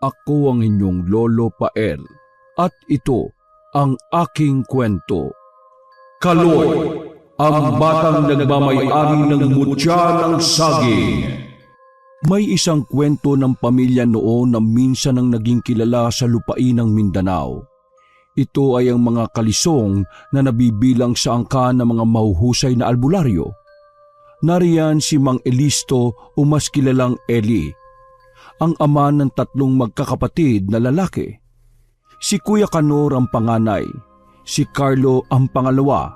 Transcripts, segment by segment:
Ako ang inyong Lolo Pael at ito ang aking kwento. Kaloy, ang batang nagmamay-ari ng mutya ng saging. May isang kwento ng pamilya noon na minsan ang naging kilala sa lupain ng Mindanao. Ito ay ang mga kalisong na nabibilang sa angkan ng mga mahuhusay na albularyo. Nariyan si Mang Elisto o mas kilalang Eli, ang ama ng 3 magkakapatid na lalaki. Si Kuya Kanor ang panganay, si Carlo ang pangalawa,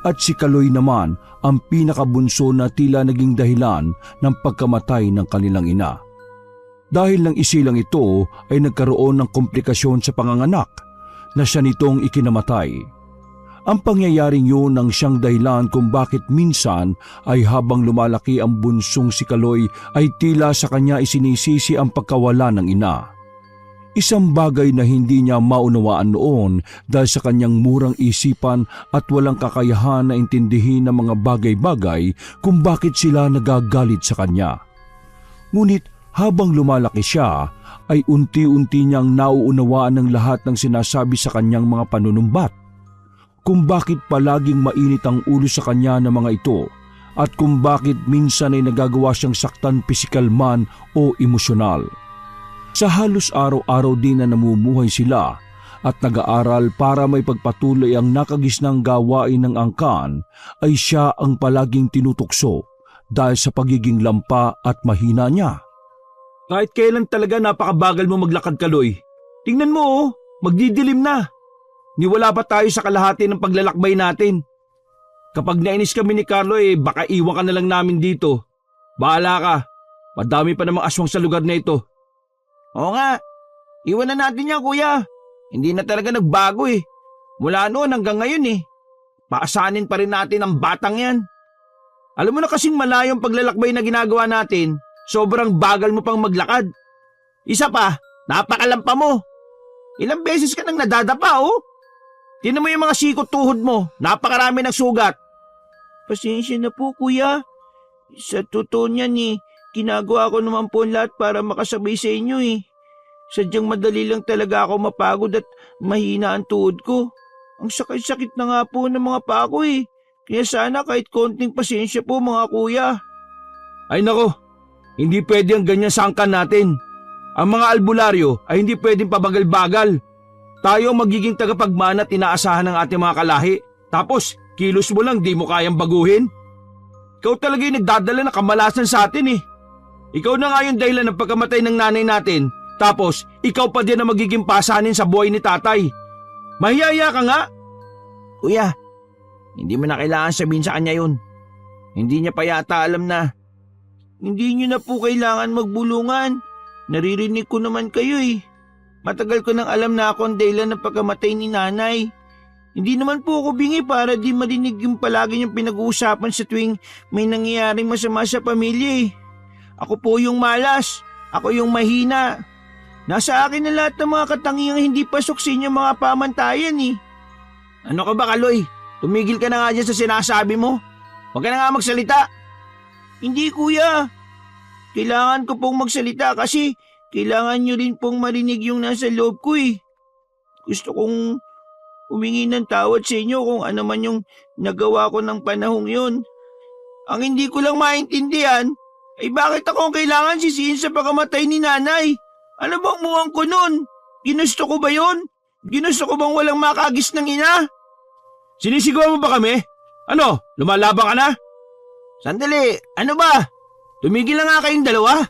at si Kaloy naman ang pinakabunso na tila naging dahilan ng pagkamatay ng kanilang ina. Dahil ng isilang ito ay nagkaroon ng komplikasyon sa panganganak na siya nitong ikinamatay. Ang pangyayaring yun ang siyang dahilan kung bakit minsan ay habang lumalaki ang bunsong si Kaloy ay tila sa kanya isinisisi ang pagkawala ng ina. Isang bagay na hindi niya maunawaan noon dahil sa kanyang murang isipan at walang kakayahan na intindihin ang mga bagay-bagay kung bakit sila nagagalit sa kanya. Ngunit habang lumalaki siya, ay unti-unti niyang nauunawaan ng lahat ng sinasabi sa kanyang mga panunumbat. Kung bakit palaging mainit ang ulo sa kanya ng mga ito at kung bakit minsan ay nagagawa siyang saktan pisikal man o emosyonal. Sa halos araw-araw din na namumuhay sila at nag-aaral para may pagpatuloy ang nakagisnang gawain ng angkan, ay siya ang palaging tinutukso dahil sa pagiging lampa at mahina niya. Kahit kailan talaga napakabagal mo maglakad, Kaloy. Tingnan mo, magdidilim na. Niwala pa tayo sa kalahati ng paglalakbay natin. Kapag nainis kami ni Carlo baka iwan ka na lang namin dito. Bahala ka, madami pa namang aswang sa lugar na ito. Oo nga, iwan na natin yan, kuya. Hindi na talaga nagbago Mula noon hanggang ngayon Paasanin pa rin natin ang batang yan. Alam mo na kasing malayong paglalakbay na ginagawa natin, sobrang bagal mo pang maglakad. Isa pa, napakalampa mo. Ilang beses ka nang nadadapa Tingnan mo yung mga sikot tuhod mo, napakarami ng sugat. Pasensya na po, kuya. Sa totoo niyan ginagawa ko naman po lahat para makasabay sa inyo Sadyang madali lang talaga ako mapagod at mahina ang tuhod ko. Ang sakit-sakit na nga po ng mga paa ko Kaya sana kahit konting pasensya po mga kuya. Ay nako, hindi pwede ang ganyan sa angkan natin. Ang mga albularyo ay hindi pwedeng pabagal-bagal. Tayo ang magiging tagapagmana at inaasahan ng ating mga kalahi. Tapos, kilos mo lang di mo kayang baguhin. Ikaw talaga yung nagdadala ng kamalasan sa atin Ikaw na nga yung dahilan ng pagkamatay ng nanay natin. Tapos, ikaw pa din ang magiging pasanin sa buhay ni tatay. Mahiyaya ka nga. Kuya, hindi mo na kailangan sabihin sa kanya yun. Hindi niya pa yata alam na. Hindi niyo na po kailangan magbulungan. Naririnig ko naman kayo Matagal ko nang alam na ako ang dahilan ng pagkamatay ni nanay. Hindi naman po ako bingi para di marinig yung palagi niyong pinag-uusapan sa tuwing may nangyayaring masama sa pamilya Ako po yung malas. Ako yung mahina. Nasa akin na lahat ng mga katangiang hindi pasok sa inyong mga pamantayan Ano ka ba, Kaloy? Tumigil ka na nga dyan sa sinasabi mo. Huwag ka na nga magsalita. Hindi, kuya. Kailangan ko pong magsalita kasi kailangan nyo rin pong marinig yung nasa loob ko Gusto kong humingi ng tawad sa inyo kung ano man yung nagawa ko ng panahong yun. Ang hindi ko lang maintindihan ay bakit ako ang kailangan sisihin sa pagkamatay ni nanay? Ano bang muwang ko nun? Ginusto ko ba yun? Ginusto ko bang walang makagis ng ina? Sinisigaw mo ba kami? Ano, lumalabang ka na? Sandali, ano ba? Tumigil na nga kayong dalawa.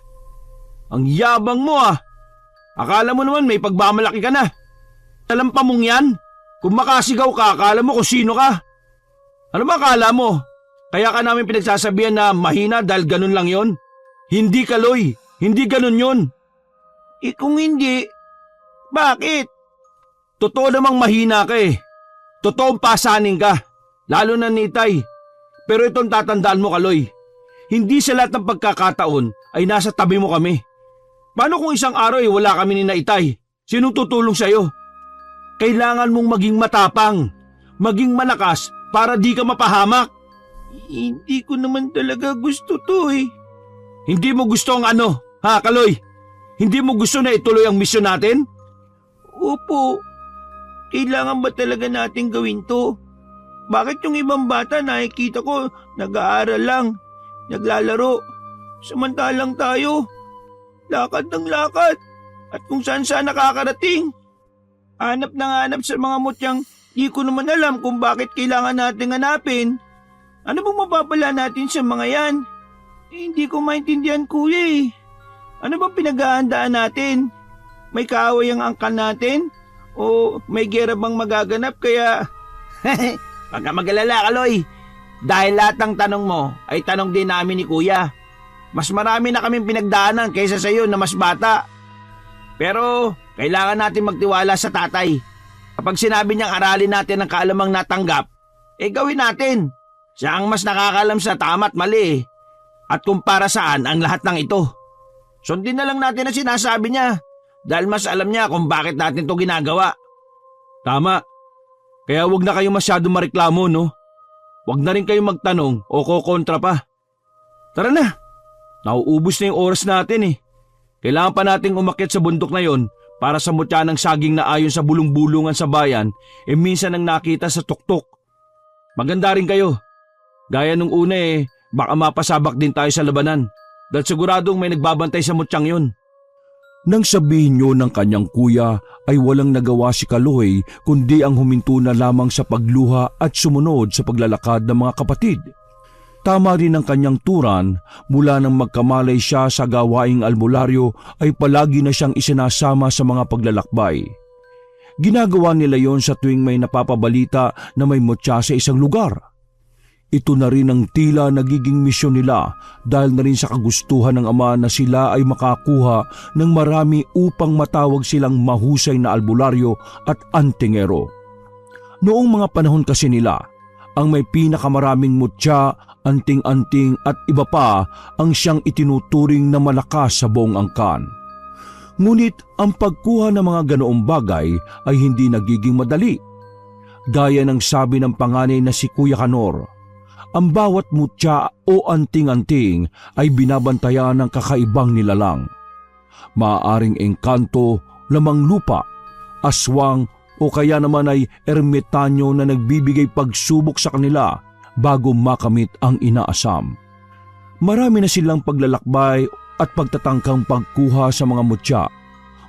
Ang yabang mo Akala mo naman may pagmamalaki ka na. Alam pa mong yan? Kung makasigaw ka, akala mo kung sino ka. Ano ba akala mo? Kaya ka namin pinagsasabihan na mahina dahil ganun lang yon? Hindi, Kaloy. Hindi ganun yon. Kung hindi, bakit? Totoo namang mahina ka Totoong pasanin ka. Lalo na ni Itay. Pero itong tatandaan mo, Kaloy. Hindi sa lahat ng pagkakataon ay nasa tabi mo kami. Paano kung isang araw wala kami ni Itay? Sinong tutulong sa'yo? Kailangan mong maging matapang, maging malakas para di ka mapahamak. Hindi ko naman talaga gusto to Hindi mo gusto ang ano, ha, Kaloy? Hindi mo gusto na ituloy ang misyon natin? Opo. Kailangan ba talaga natin gawin to? Bakit yung ibang bata nakikita ko nag-aaral lang, naglalaro, samantalang tayo, lakad ng lakad at kung saan saan nakakarating. Hanap ng hanap sa mga mutyang di ko naman alam kung bakit kailangan natin hanapin. Ano bang mapapala natin sa mga yan? Hindi ko maintindihan kuya eh. Ano bang pinaghahandaan natin? May kaaway ang angkan natin? O may gera bang magaganap kaya... Huwag ka mag-alala, Kaloy. Dahil lahat ng tanong mo ay tanong din namin ni Kuya. Mas marami na kaming pinagdaanan kaysa sa iyo na mas bata. Pero kailangan natin magtiwala sa tatay. Kapag sinabi niyang aralin natin ang kaalamang natanggap, gawin natin. Siya ang mas nakakalam sa tama at mali. At kung para saan ang lahat ng ito. Sundin na lang natin ang sinasabi niya dahil mas alam niya kung bakit natin ito ginagawa. Tama. Kaya wag na kayo masyado mareklamo, no? Wag na rin kayo magtanong o kokontra pa. Tara na. Nauubos na yung oras natin eh. Kailangan pa nating umakyat sa bundok na yon para sa mutya ng saging na ayon sa bulong-bulungan sa bayan minsan ang nakita sa tuktok. Maganda rin kayo. Gaya nung una baka mapasabak din tayo sa labanan dahil siguradong may nagbabantay sa mutyang yon. Nang sabihin niyo ng kanyang kuya ay walang nagawa si Kaloy kundi ang huminto na lamang sa pagluha at sumunod sa paglalakad ng mga kapatid. Tama rin ang kanyang turan, mula nang magkamalay siya sa gawaing albularyo ay palagi na siyang isinasama sa mga paglalakbay. Ginagawa nila yon sa tuwing may napapabalita na may mutya sa isang lugar. Ito na rin ang tila nagiging misyon nila dahil na rin sa kagustuhan ng ama na sila ay makakuha ng marami upang matawag silang mahusay na albularyo at antingero. Noong mga panahon kasi nila, ang may pinakamaraming mutya, anting-anting at iba pa ang siyang itinuturing na malakas sa buong angkan. Ngunit ang pagkuha ng mga ganoong bagay ay hindi nagiging madali. Gaya ng sabi ng panganay na si Kuya Kanor, ang bawat mutya o anting-anting ay binabantayan ng kakaibang nilalang. Maaaring engkanto, lamang lupa, aswang o kaya naman ay ermitanyo na nagbibigay pagsubok sa kanila bago makamit ang inaasam. Marami na silang paglalakbay at pagtatangkang pagkuha sa mga mutya.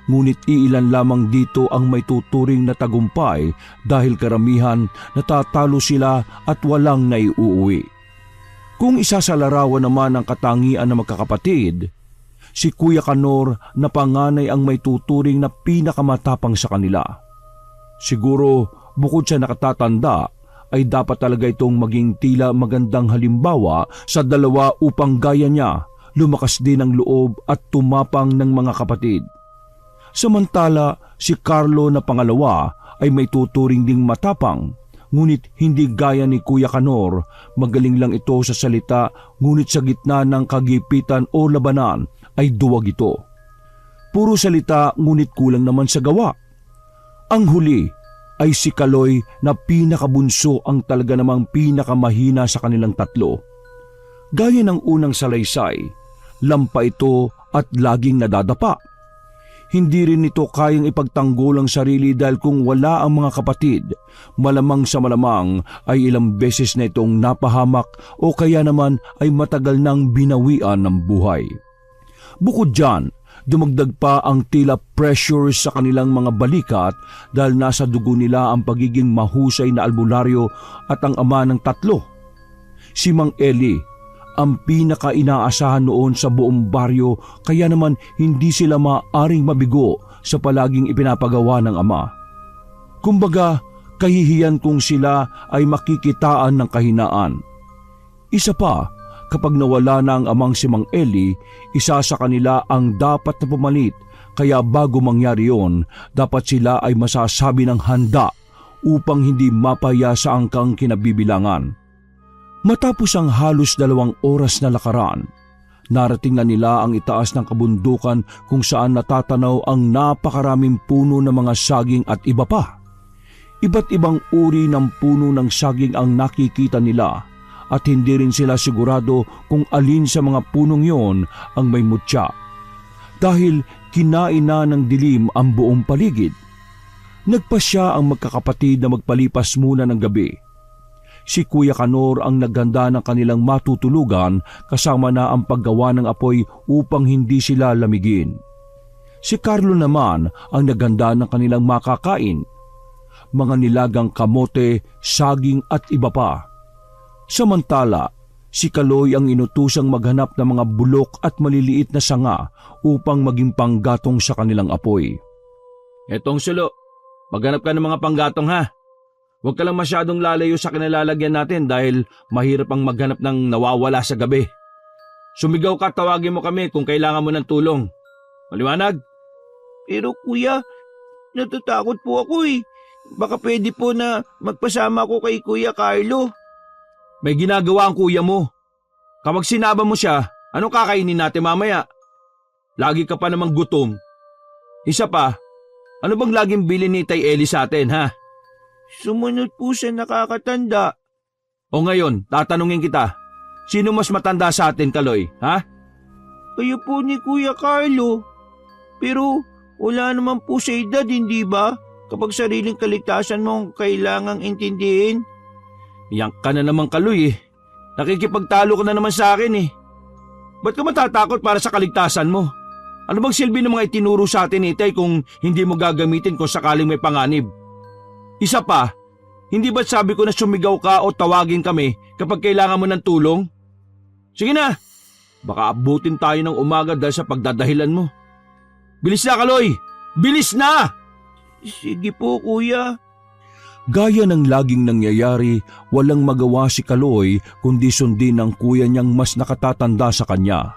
Ngunit iilan lamang dito ang may tuturing na tagumpay dahil karamihan natatalo sila at walang naiuuwi. Kung isasalarawan naman ang katangian ng magkakapatid, si Kuya Kanor na panganay ang may tuturing na pinakamatapang sa kanila. Siguro bukod sa nakatatanda ay dapat talaga itong maging tila magandang halimbawa sa dalawa upang gaya niya lumakas din ang loob at tumapang ng mga kapatid. Samantala, si Carlo na pangalawa ay may tuturing ding matapang, ngunit hindi gaya ni Kuya Kanor, magaling lang ito sa salita ngunit sa gitna ng kagipitan o labanan ay duwag ito. Puro salita ngunit kulang naman sa gawa. Ang huli ay si Kaloy na pinakabunso ang talaga namang pinakamahina sa kanilang tatlo. Gaya ng unang salaysay, lampa ito at laging nadadapa. Hindi rin ito kayang ipagtanggol ang sarili dahil kung wala ang mga kapatid, malamang sa malamang ay ilang beses na itong napahamak o kaya naman ay matagal nang binawian ng buhay. Bukod dyan, dumagdag pa ang tila pressure sa kanilang mga balikat dahil nasa dugo nila ang pagiging mahusay na albularyo at ang ama ng tatlo. Si Mang Eli, ang pinaka-inaasahan noon sa buong baryo kaya naman hindi sila maaring mabigo sa palaging ipinapagawa ng ama. Kumbaga, kahihiyan kung sila ay makikitaan ng kahinaan. Isa pa, kapag nawala na ang amang si Mang Eli, isa sa kanila ang dapat na pumalit kaya bago mangyari yon, dapat sila ay masasabi ng handa upang hindi mapaya sa angkang kinabibilangan. Matapos ang halos 2 oras na lakaran, narating na nila ang itaas ng kabundukan kung saan natatanaw ang napakaraming puno ng mga saging at iba pa. Iba't ibang uri ng puno ng saging ang nakikita nila at hindi rin sila sigurado kung alin sa mga punong yon ang may mutya. Dahil kinain na ng dilim ang buong paligid. Nagpasya ang magkakapatid na magpalipas muna ng gabi. Si Kuya Kanor ang naghanda ng kanilang matutulugan kasama na ang paggawa ng apoy upang hindi sila lamigin. Si Carlo naman ang naghanda ng kanilang makakain, mga nilagang kamote, saging at iba pa. Samantala, si Kaloy ang inutusang maghanap ng mga bulok at maliliit na sanga upang maging panggatong sa kanilang apoy. Etong Sulo, maghanap ka ng mga panggatong ha. Huwag ka lang masyadong lalayo sa kinalalagyan natin dahil mahirap ang maghanap ng nawawala sa gabi. Sumigaw ka, tawagin mo kami kung kailangan mo ng tulong. Maliwanag? Pero kuya, natatakot po ako eh. Baka pwede po na magpasama ko kay Kuya Carlo. May ginagawa ang kuya mo. Kapag sinaba mo siya, anong kakainin natin mamaya? Lagi ka pa namang gutom. Isa pa, ano bang laging bilin ni Tay Eli sa atin ha? Sumunod po sa nakakatanda. O ngayon, tatanungin kita, sino mas matanda sa atin, Kaloy, ha? Kayo po ni Kuya Carlo. Pero wala naman po sa edad, hindi ba? Kapag sariling kaligtasan mo ang kailangang intindihin. Yang ka na naman, Kaloy eh. Nakikipagtalo ka na naman sa akin eh. Ba't ka matatakot para sa kaligtasan mo? Ano bang silbi ng mga itinuro sa atin, Itay, kung hindi mo gagamitin kung sakaling may panganib? Isa pa, hindi ba't sabi ko na sumigaw ka o tawagin kami kapag kailangan mo ng tulong? Sige na, baka abutin tayo ng umaga dahil sa pagdadahilan mo. Bilis na, Kaloy! Bilis na! Sige po, kuya. Gaya ng laging nangyayari, walang magawa si Kaloy kundi sundin ng kuya niyang mas nakatatanda sa kanya.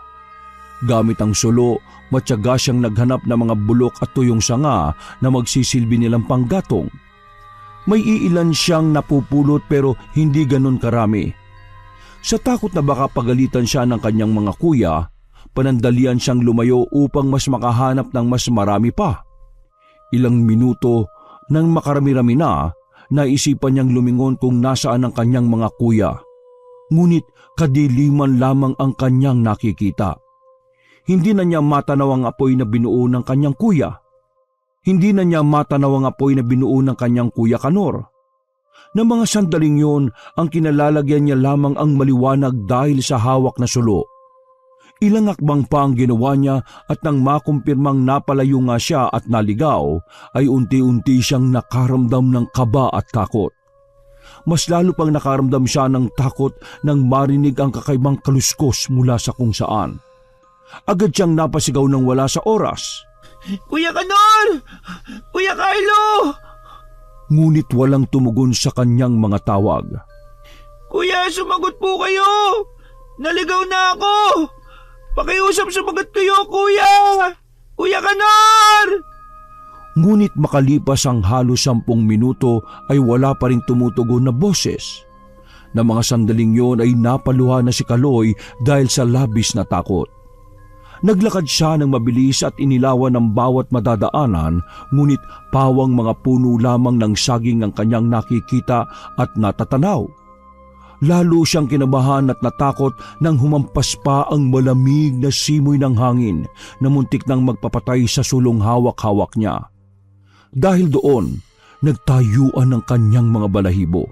Gamit ang sulo, matyaga siyang naghanap ng mga bulok at tuyong sanga na magsisilbi nilang panggatong. May iilan siyang napupulot pero hindi ganun karami. Sa takot na baka pagalitan siya ng kanyang mga kuya, panandalian siyang lumayo upang mas makahanap ng mas marami pa. Ilang minuto nang makarami-rami na, naisipan niyang lumingon kung nasaan ang kanyang mga kuya. Ngunit kadiliman lamang ang kanyang nakikita. Hindi na niya matanaw ang apoy na binuo ng kanyang kuya. Hindi na niya matanaw ang apoy na binuo ng kanyang Kuya Kanor. Na mga sandaling yun, ang kinalalagyan niya lamang ang maliwanag dahil sa hawak na sulo. Ilang akbang pa ang ginawa niya at nang makumpirmang napalayo nga siya at naligaw, ay unti-unti siyang nakaramdam ng kaba at takot. Mas lalo pang nakaramdam siya ng takot nang marinig ang kakaibang kaluskos mula sa kung saan. Agad siyang napasigaw ng wala sa oras. Kuya Kanor! Kuya Carlo! Ngunit walang tumugon sa kanyang mga tawag. Kuya, sumagot po kayo! Naligaw na ako! Pakiusap sumagot kayo, kuya! Kuya Kanor! Ngunit makalipas ang halos 10 minuto ay wala pa rin tumutugon na boses. Na mga sandaling yon ay napaluha na si Kaloy dahil sa labis na takot. Naglakad siya ng mabilis at inilawan ng bawat madadaanan, ngunit pawang mga puno lamang ng saging ang kanyang nakikita at natatanaw. Lalo siyang kinabahan at natakot nang humampas pa ang malamig na simoy ng hangin na muntik nang magpapatay sa sulong hawak-hawak niya. Dahil doon, nagtayuan ang kanyang mga balahibo.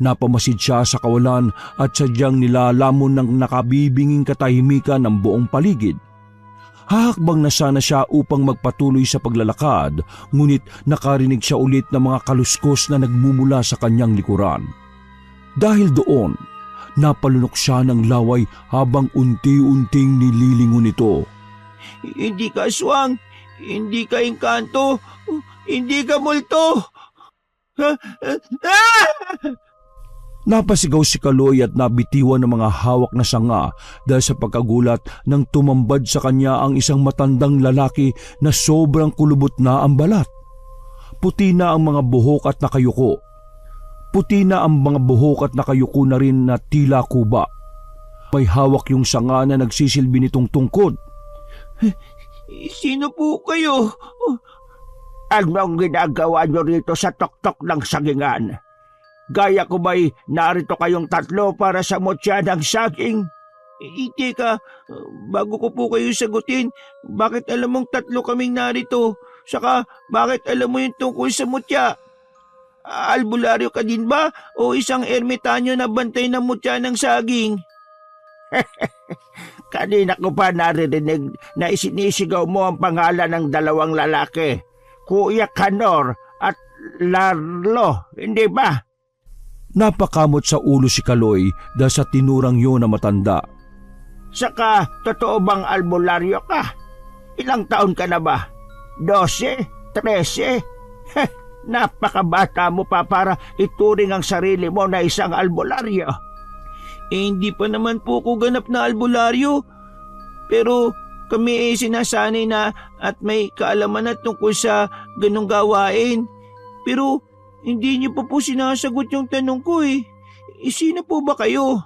Napamasid siya sa kawalan at sadyang nilalamon ng nakabibinging katahimikan ng buong paligid. Hahakbang na sana siya upang magpatuloy sa paglalakad, ngunit nakarinig siya ulit ng mga kaluskos na nagmumula sa kanyang likuran. Dahil doon, napalunok siya ng laway habang unti-unting nililingon ito. Hindi ka aswang, hindi ka engkanto, hindi ka multo. Napasigaw si Kaloy at nabitiwan ng mga hawak na sanga dahil sa pagkagulat nang tumambad sa kanya ang isang matandang lalaki na sobrang kulubot na ang balat. Puti na ang mga buhok at nakayuko. Puti na ang mga buhok at nakayuko na rin na tila kuba. May hawak yung sanga na nagsisilbi nitong tungkod. Sino po kayo? Anong ginagawa nyo rito sa tuktok ng sagingan? Gaya ko ba'y narito kayong tatlo para sa mutya ng saging? Teka, bago ko po kayo sagutin, bakit alam mong tatlo kaming narito? Saka, bakit alam mo yung tungkol sa mutya? Albularyo ka din ba o isang ermitanyo na bantay ng mutya ng saging? Kanina ko pa naririnig na isinisigaw mo ang pangalan ng dalawang lalaki, Kuya Kanor at Larlo, hindi ba? Napakamot sa ulo si Kaloy dahil sa tinurang yun na matanda. Saka, totoo bang albularyo ka? Ilang taon ka na ba? 12? 13? Heh, napakabata mo pa para ituring ang sarili mo na isang albularyo. Hindi pa naman po ko ganap na albularyo. Pero kami sinasanay na at may kaalaman na tungkol sa ganong gawain. Pero hindi niyo pa po sinasagot yung tanong ko eh. Sino po ba kayo?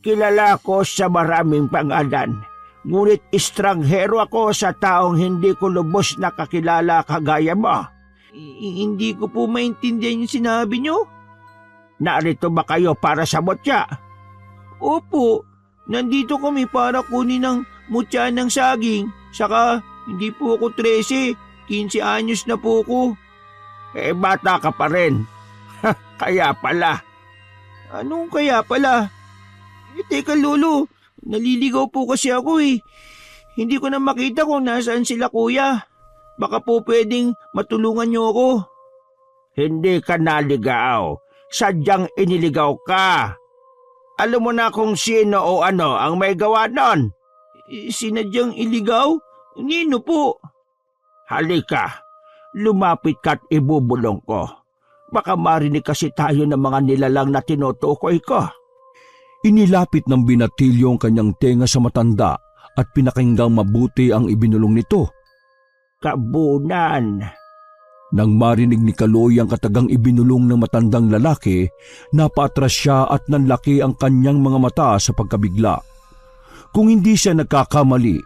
Kilala ko sa maraming pangalan. Ngunit estranghero ako sa taong hindi ko lubos na kakilala kagaya mo. Hindi ko po maintindihan yung sinabi niyo. Narito ba kayo para sa mutya? Opo, nandito kami para kunin ang mutya ng saging. Saka hindi po ako 13, 15 anyos na po ko. Bata ka pa rin. Kaya pala. Anong kaya pala? Teka lolo, naliligaw po kasi ako eh. Hindi ko na makita kung nasaan sila kuya. Baka po pwedeng matulungan niyo ako. Hindi ka naligaw. Sadyang iniligaw ka. Alam mo na kung sino o ano ang may gawa nun. Sinadyang iligaw? Nino po? Halika, lumapit ka't ibubulong ko. Baka marinig kasi tayo ng mga nilalang na tinutukoy ko. Inilapit ng binatilyo ang kanyang tenga sa matanda at pinakinggang mabuti ang ibinulong nito. Kabunan. Nang marinig ni Kaloy ang katagang ibinulong ng matandang lalaki, napaatras siya at nanlaki ang kanyang mga mata sa pagkabigla. Kung hindi siya nagkakamali,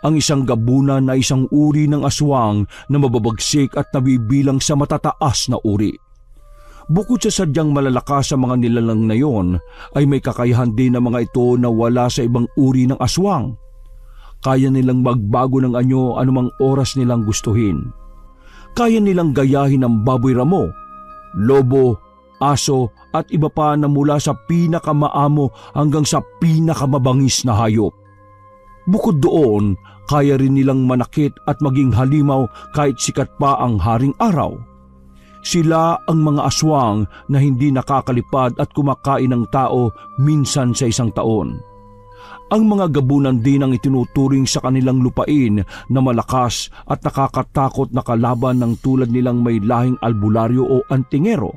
ang isang gabunan na isang uri ng aswang na mababagsik at nabibilang sa matataas na uri. Bukod sa sadyang malalakas sa mga nilalang na yon, ay may kakayahan din ng mga ito na wala sa ibang uri ng aswang. Kaya nilang magbago ng anyo anumang oras nilang gustuhin. Kaya nilang gayahin ang baboy ramo, lobo, aso at iba pa na mula sa pinakamaamo hanggang sa pinakamabangis na hayop. Bukod doon, kaya rin nilang manakit at maging halimaw kahit sikat pa ang haring araw. Sila ang mga aswang na hindi nakakalipad at kumakain ng tao minsan sa isang taon. Ang mga gabunan din ang itinuturing sa kanilang lupain na malakas at nakakatakot na kalaban ng tulad nilang may lahing albularyo o antingero.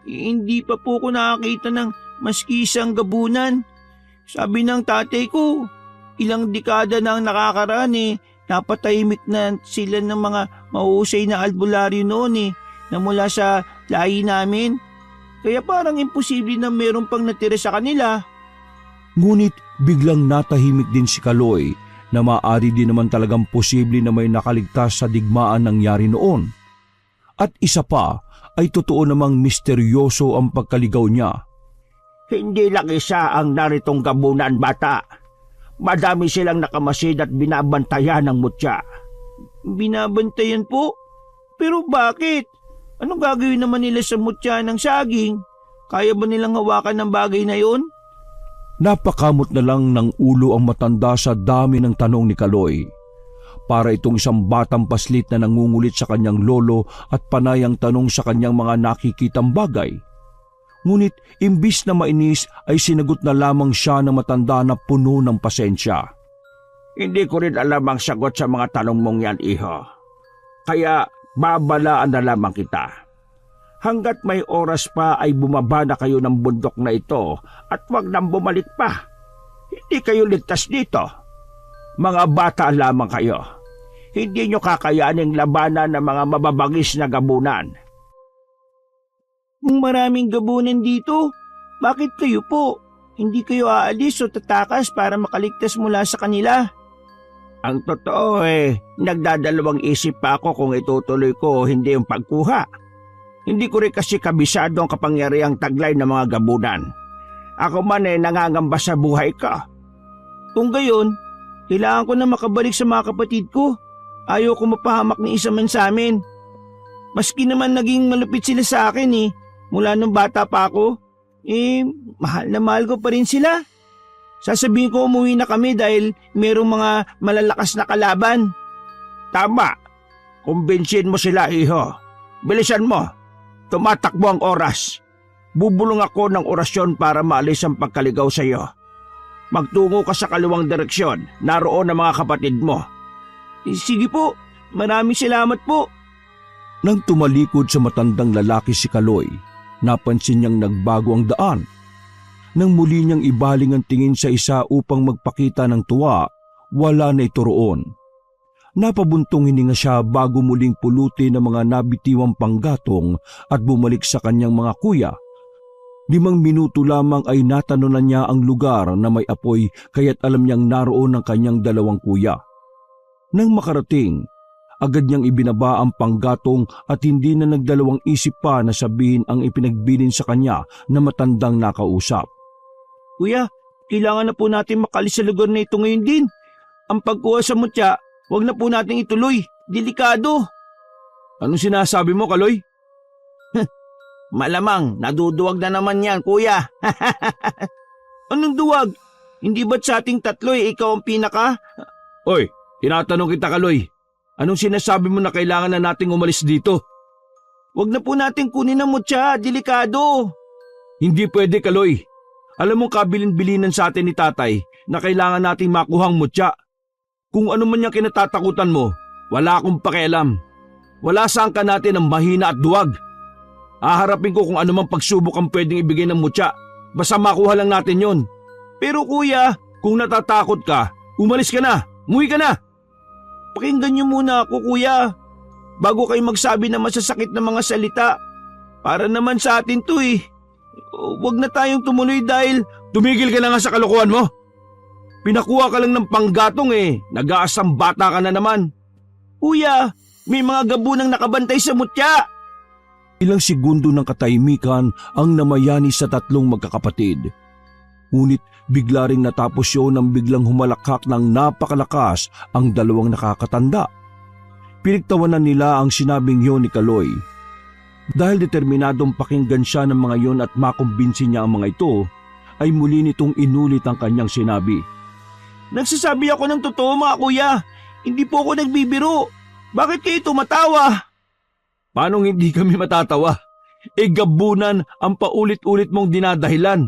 Hindi pa po ko nakakita ng maski isang gabunan. Sabi ng tatay ko, ilang dekada na ang nakakaraan eh. Napatahimik na sila ng mga mahusay na albularyo noon eh, na mula sa lahi namin. Kaya parang imposible na meron pang natira sa kanila. Ngunit biglang natahimik din si Kaloy na maaari din naman talagang posible na may nakaligtas sa digmaan nangyari noon. At isa pa ay totoo namang misteryoso ang pagkaligaw niya. Hindi lang isa ang naritong gabunan, bata. Madami silang nakamasid at binabantayan ng mutya. Binabantayan po? Pero bakit? Anong gagawin naman nila sa mutya ng saging? Kaya ba nilang hawakan ng bagay na yon? Napakamot na lang ng ulo ang matanda sa dami ng tanong ni Kaloy. Para itong isang batang paslit na nangungulit sa kanyang lolo at panayang tanong sa kanyang mga nakikitang bagay. Ngunit imbis na mainis ay sinagot na lamang siya ng matanda na puno ng pasensya. Hindi ko rin alam ang sagot sa mga tanong mong yan, iho. Kaya babalaan na lamang kita. Hanggat may oras pa ay bumaba na kayo ng bundok na ito at wag nang bumalik pa. Hindi kayo ligtas dito. Mga bata lamang kayo. Hindi nyo kakayaning labanan ng mga mababangis na gabunan. Maraming gabunan dito. Bakit kayo po? Hindi kayo aalis o tatakas para makaligtas mula sa kanila? Ang totoo nagdadalawang isip pa ako kung itutuloy ko o hindi yung pagkuha. Hindi ko rin kasi kabisado ang kapangyarihang taglay ng mga gabunan. Ako man nangangamba sa buhay ko. Kung gayon, kailangan ko na makabalik sa mga kapatid ko. Ayaw ko mapahamak ni isa man sa amin. Maski naman naging malupit sila sa akin mula nung bata pa ako, mahal na mahal ko pa rin sila. Sasabihin ko umuwi na kami dahil merong mga malalakas na kalaban. Tama. Kumbinsin mo sila, iho. Bilisan mo. Tumatakbo ang oras. Bubulong ako ng orasyon para maalis ang pagkaligaw sa iyo. Magtungo ka sa kaliwang direksyon. Naroon ang mga kapatid mo. Sige po. Maraming salamat po. Nang tumalikod sa matandang lalaki si Kaloy, napansin niyang nagbago ang daan. Nang muli niyang ibaling ang tingin sa isa upang magpakita ng tuwa, wala na ito roon. Napabuntong hininga siya bago muling pulutin ng mga nabitiwang panggatong at bumalik sa kanyang mga kuya. 5 minuto lamang ay natanunan niya ang lugar na may apoy kaya't alam niyang naroon ang kanyang 2 kuya. Nang makarating, agad niyang ibinaba ang panggatong at hindi na nagdalawang isip pa na sabihin ang ipinagbilin sa kanya na matandang nakausap. Kuya, kailangan na po natin makalis sa lugar na ito ngayon din. Ang pagkuha sa mutya, wag na po natin ituloy. Delikado. Anong sinasabi mo, Kaloy? Malamang, naduduwag na naman yan, kuya. Anong duwag? Hindi ba't sa ating tatlo ikaw ang pinaka? Oy, tinatanong kita, Kaloy. Anong sinasabi mo na kailangan na nating umalis dito? Wag na po natin kunin ang mutya, delikado. Hindi pwede, Kaloy. Alam mong kabilin-bilinan sa atin ni tatay na kailangan nating makuhang mutya. Kung ano man yung kinatatakutan mo, wala akong pakialam. Wala sangka natin ang mahina at duwag. Haharapin ko kung ano mang pagsubok ang pwedeng ibigay ng mutya. Basta makuha lang natin yon. Pero kuya, kung natatakot ka, umalis ka na. Umuwi ka na. Pakinggan niyo muna ako, kuya. Bago kayo magsabi na masasakit na mga salita. Para naman sa atin to Huwag na tayong tumuloy dahil... Tumigil ka na nga sa kalokohan mo. Pinakuha ka lang ng panggatong Nag-aasang bata ka na naman. Kuya, may mga gabunang nakabantay sa mutya. Ilang segundo ng katahimikan ang namayani sa 3 magkakapatid. Ngunit bigla ring natapos yun nang biglang humalakhak ng napakalakas ang 2 nakakatanda. Pinagtawanan nila ang sinabing yun ni Kaloy. Dahil determinadong pakinggan siya ng mga yon at makumbinsi niya ang mga ito, ay muli nitong inulit ang kanyang sinabi. Nagsasabi ako ng totoo, mga kuya. Hindi po ako nagbibiro. Bakit kayo tumatawa? Paano hindi kami matatawa? Gabunan ang paulit-ulit mong dinadahilan.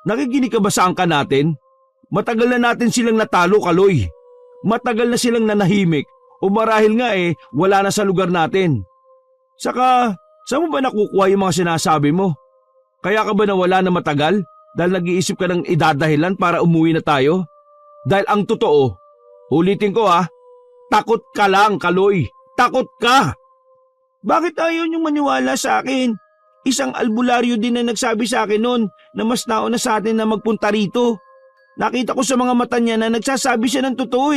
Nakikinig ka ba sa angka natin? Matagal na natin silang natalo, Kaloy. Matagal na silang nanahimik o marahil nga wala na sa lugar natin. Saka, saan mo ba nakukuha yung mga sinasabi mo? Kaya ka ba nawala na matagal dahil nag-iisip ka ng idadahilan para umuwi na tayo? Dahil ang totoo, ulitin ko takot ka lang, Kaloy. Takot ka! Bakit ayaw niyong maniwala sa akin? Isang albularyo din na nagsabi sa akin noon na mas nauna sa atin na magpunta rito. Nakita ko sa mga mata niya na nagsasabi siya ng totoo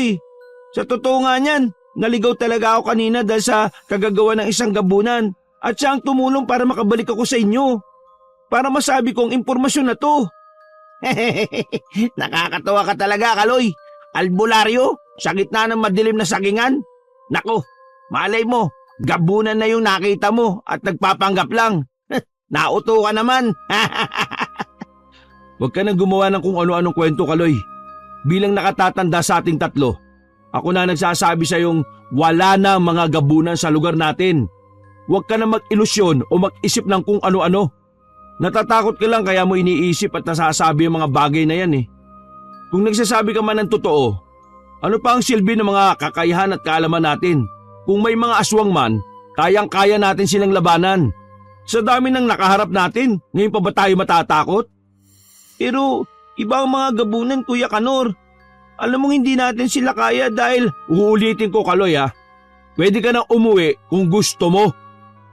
Sa totoo nga niyan, naligaw talaga ako kanina dahil sa kagagawa ng isang gabunan at siya ang tumulong para makabalik ako sa inyo. Para masabi kong impormasyon na to. Nakakatawa ka talaga, Kaloy. Albularyo, sa gitna ng madilim na sagingan. Nako, malay mo, gabunan na yung nakita mo at nagpapanggap lang. Nauto ka naman. Huwag ka nang gumawa ng kung ano-anong kwento, Kaloy. Bilang nakatatanda sa ating 3, ako na nagsasabi sa yung wala na mga gabunan sa lugar natin. Huwag ka na mag-ilusyon o mag-isip ng kung ano-ano. Natatakot ka lang kaya mo iniisip at nasasabi ang mga bagay na yan Kung nagsasabi ka man ng totoo, ano pa ang silbi ng mga kakayahan at kaalaman natin? Kung may mga aswang man, kayang-kaya natin silang labanan. Sa dami ng nakaharap natin, ngayon pa ba tayo matatakot? Pero iba ang mga gabunan, Kuya Kanor. Alam mong hindi natin sila kaya dahil... Uulitin ko, Kaloy Pwede ka nang umuwi kung gusto mo.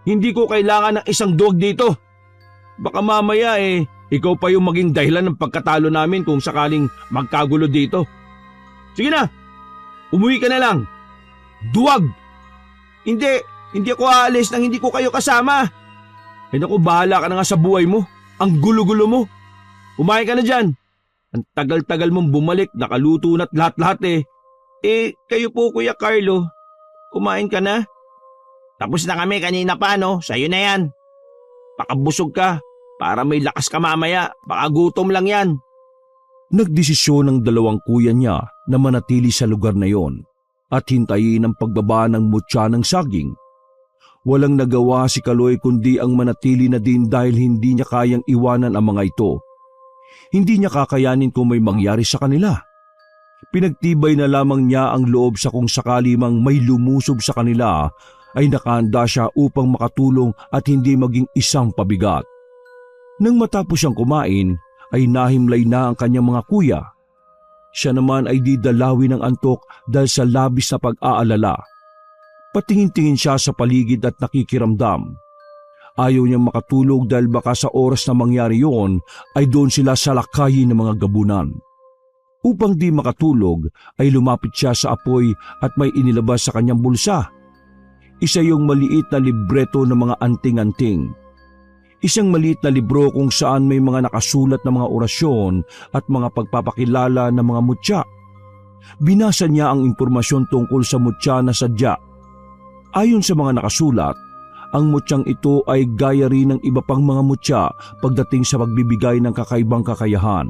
Hindi ko kailangan ng isang duwag dito. Baka mamaya ikaw pa yung maging dahilan ng pagkatalo namin kung sakaling magkagulo dito. Sige na, umuwi ka na lang. Duwag! Hindi ako aalis nang hindi ko kayo kasama. Naku, bahala ka na nga sa buhay mo. Ang gulo-gulo mo. Kumain ka na dyan. Ang tagal-tagal mong bumalik, nakaluto na't lahat-lahat eh. Kayo po Kuya Carlo, kumain ka na? Tapos na kami kanina pa no, sa'yo na yan. Pakabusog ka, para may lakas ka mamaya, baka gutom lang yan. Nagdesisyon ng dalawang kuya niya na manatili sa lugar na yon at hintayin ang pagbaba ng mutya ng saging. Walang nagawa si Kaloy kundi ang manatili na din dahil hindi niya kayang iwanan ang mga ito. Hindi niya kakayanin kung may mangyari sa kanila. Pinagtibay na lamang niya ang loob sa kung sakali mang may lumusob sa kanila ay nakahanda siya upang makatulong at hindi maging isang pabigat. Nang matapos siyang kumain ay nahimlay na ang kanyang mga kuya. Siya naman ay didalawin ng antok dahil sa labis na pag-aalala. Patingin-tingin siya sa paligid at nakikiramdam. Ayaw niyang makatulog dahil baka sa oras na mangyari yon ay doon sila salakayin ng mga gabunan. Upang di makatulog ay lumapit siya sa apoy at may inilabas sa kanyang bulsa. Isa yung maliit na libreto ng mga anting-anting. Isang maliit na libro kung saan may mga nakasulat na mga orasyon at mga pagpapakilala ng mga mutya. Binasa niya ang impormasyon tungkol sa mutya na sadya. Ayon sa mga nakasulat, ang mutyang ito ay gaya rin ng iba pang mga mutya pagdating sa pagbibigay ng kakaibang kakayahan.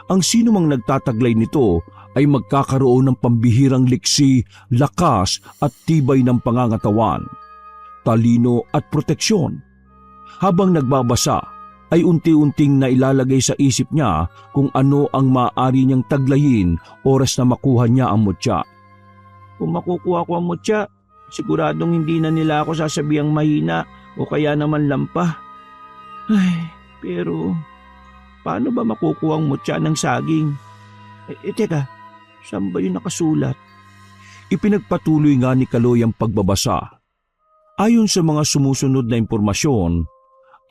Ang sino mang nagtataglay nito ay magkakaroon ng pambihirang liksi, lakas at tibay ng pangangatawan, talino at proteksyon. Habang nagbabasa ay unti-unting nailalagay sa isip niya kung ano ang maaari niyang taglayin oras na makuha niya ang mutya. Kung makukuha ko ang mutya, siguradong hindi na nila ako sasabihang mahina o kaya naman lampa. Pero paano ba makukuha ang mutya ng saging? Teka, saan ba yun nakasulat? Ipinagpatuloy nga ni Kaloy ang pagbabasa. Ayon sa mga sumusunod na impormasyon,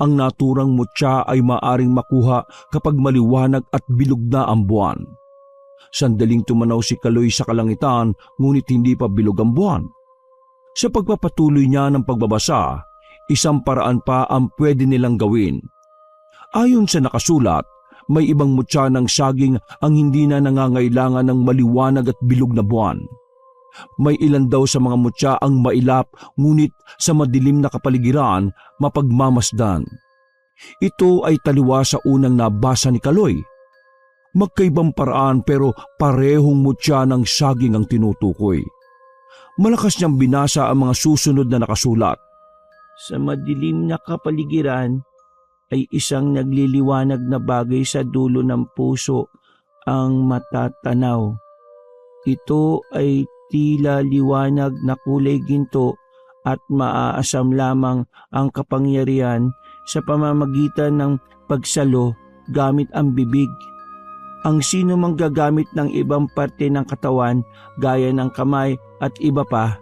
ang naturang mutya ay maaring makuha kapag maliwanag at bilog na ang buwan. Sandaling tumanaw si Kaloy sa kalangitan ngunit hindi pa bilog ang buwan. Sa pagpapatuloy niya ng pagbabasa, isang paraan pa ang pwede nilang gawin. Ayon sa nakasulat, may ibang mutya ng saging ang hindi na nangangailangan ng maliwanag at bilog na buwan. May ilan daw sa mga mutya ang mailap ngunit sa madilim na kapaligiran mapagmamasdan. Ito ay taliwa sa unang nabasa ni Kaloy. Magkaibang paraan pero parehong mutya ng saging ang tinutukoy. Malakas niyang binasa ang mga susunod na nakasulat. Sa madilim na kapaligiran ay isang nagliliwanag na bagay sa dulo ng puso ang matatanaw. Ito ay tila liwanag na kulay ginto at maaasam lamang ang kapangyarihan sa pamamagitan ng pagsalo gamit ang bibig. Ang sino mang gagamit ng ibang parte ng katawan gaya ng kamay at iba pa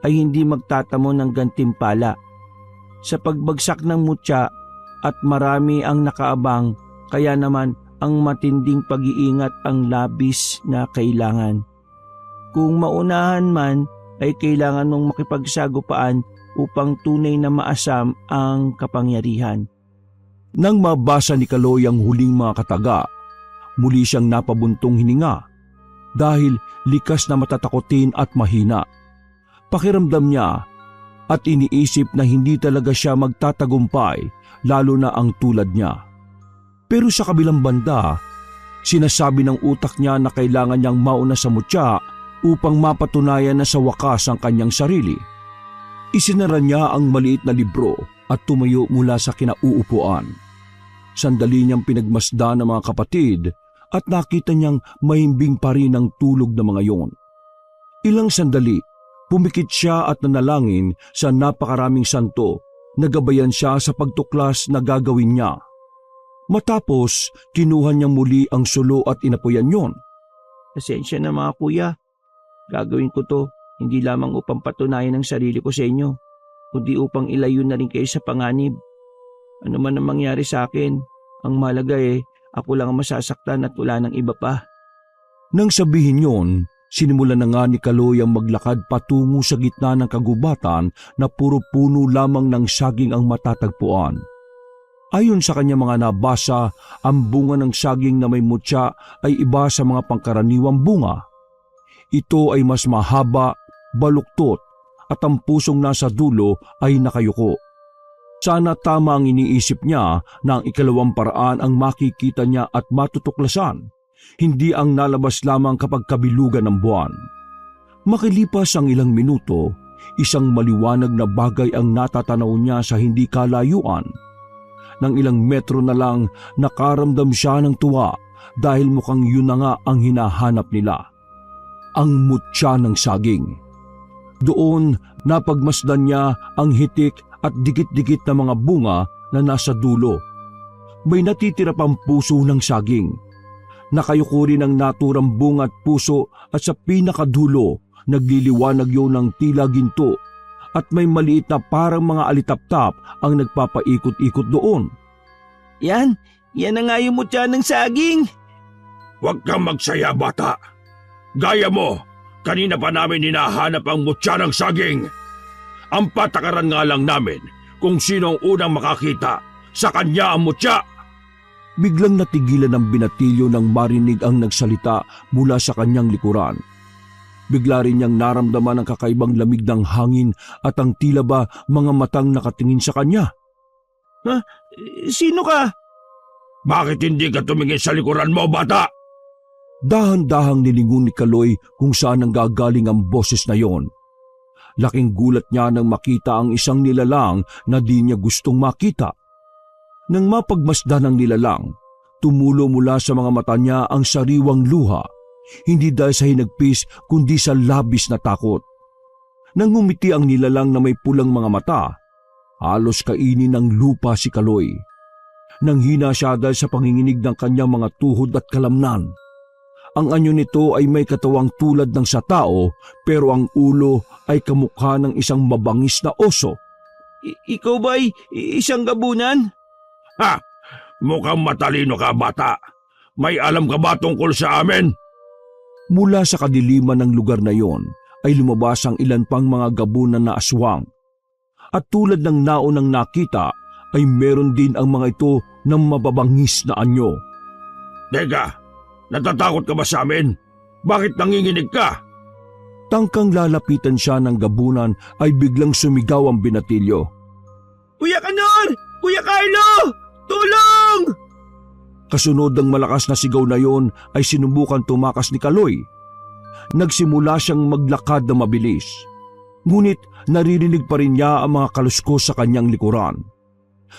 ay hindi magtatamo ng gantimpala. Sa pagbagsak ng mutya at marami ang nakaabang, kaya naman ang matinding pag-iingat ang labis na kailangan. Kung maunahan man ay kailangan mong makipagsagupaan upang tunay na maasam ang kapangyarihan. Nang mabasa ni Kaloy ang huling mga kataga, muli siyang napabuntong hininga dahil likas na matatakotin at mahina. Pakiramdam niya at iniisip na hindi talaga siya magtatagumpay lalo na ang tulad niya. Pero sa kabilang banda, sinasabi ng utak niya na kailangan niyang mauna sa mutya upang mapatunayan na sa wakas ang kanyang sarili. Isinara niya ang maliit na libro at tumayo mula sa kinauupuan. Sandali niyang pinagmasdan ng mga kapatid at nakita niyang mahimbing pa rin ang tulog ng mga yon. Ilang sandali, pumikit siya at nanalangin sa napakaraming santo. Nagabayan siya sa pagtuklas na gagawin niya. Matapos, kinuha niyang muli ang sulo at inapuyan yon. Pasensya na mga kuya. Gagawin ko to hindi lamang upang patunayan ang sarili ko sa inyo, kundi upang ilayo na rin kayo sa panganib. Ano man ang mangyari sa akin, ang mahalaga ako lang ang masasaktan at wala ng iba pa. Nang sabihin yon, sinimulan na nga ni Kaloy ang maglakad patungo sa gitna ng kagubatan na puro puno lamang ng saging ang matatagpuan. Ayon sa kanya mga nabasa, ang bunga ng saging na may mutya ay iba sa mga pangkaraniwang bunga. Ito ay mas mahaba, baluktot, at ang pusong nasa dulo ay nakayuko. Sana tama ang iniisip niya na ang ikalawang paraan ang makikita niya at matutuklasan, hindi ang nalabas lamang kapag kabilugan ng buwan. Makilipas ang ilang minuto, isang maliwanag na bagay ang natatanaw niya sa hindi kalayuan. Nang ilang metro na lang, nakaramdam siya ng tuwa dahil mukhang yun na nga ang hinahanap nila. Ang mutya ng saging. Doon, napagmasdan niya ang hitik at dikit-dikit na mga bunga na nasa dulo. May natitira pang puso ng saging. Nakayuko rin ang naturang bunga at puso at sa pinakadulo, nagliliwanag yun ng tila ginto. At may maliit na parang mga alitap-tap ang nagpapaikot-ikot doon. Yan na nga yung mutya ng saging. Huwag kang magsaya, bata. Gaya mo, kanina pa namin hinahanap ang mutya ng saging. Ang patakaran nga lang namin kung sino ang unang makakita, sa kanya ang mutya. Biglang natigilan ng binatilyo nang marinig ang nagsalita mula sa kanyang likuran. Bigla rin niyang naramdaman ang kakaibang lamig ng hangin at ang tila ba mga matang nakatingin sa kanya. Ha? Sino ka? Bakit hindi ka tumingin sa likuran mo, bata? Dahan-dahang nilingon ni Kaloy kung saan ang gagaling ang boses na yon. Laking gulat niya nang makita ang isang nilalang na di niya gustong makita. Nang mapagmasdan ng nilalang, tumulo mula sa mga mata niya ang sariwang luha. Hindi dahil sa hinagpis kundi sa labis na takot. Nang ngumiti ang nilalang na may pulang mga mata, halos kainin ng lupa si Kaloy. Nang hina siya dahil sa panginginig ng kanyang mga tuhod at kalamnan. Ang anyo nito ay may katawang tulad ng sa tao pero ang ulo ay kamukha ng isang mabangis na oso. Ikaw ba ay isang gabunan? Ha! Mukhang matalino ka, bata. May alam ka ba tungkol sa amin? Mula sa kadiliman ng lugar na yon ay lumabas ang ilan pang mga gabunan na aswang. At tulad ng naunang nakita ay meron din ang mga ito ng mababangis na anyo. Teka, natatakot ka ba sa amin? Bakit nanginginig ka? Tangkang lalapitan siya ng gabunan ay biglang sumigaw ang binatilyo. Kuya Kanor! Kuya Carlo! Tulong! Kasunod ng malakas na sigaw na yon ay sinubukan tumakas ni Kaloy. Nagsimula siyang maglakad na mabilis. Ngunit naririnig pa rin niya ang mga kaluskos sa kanyang likuran.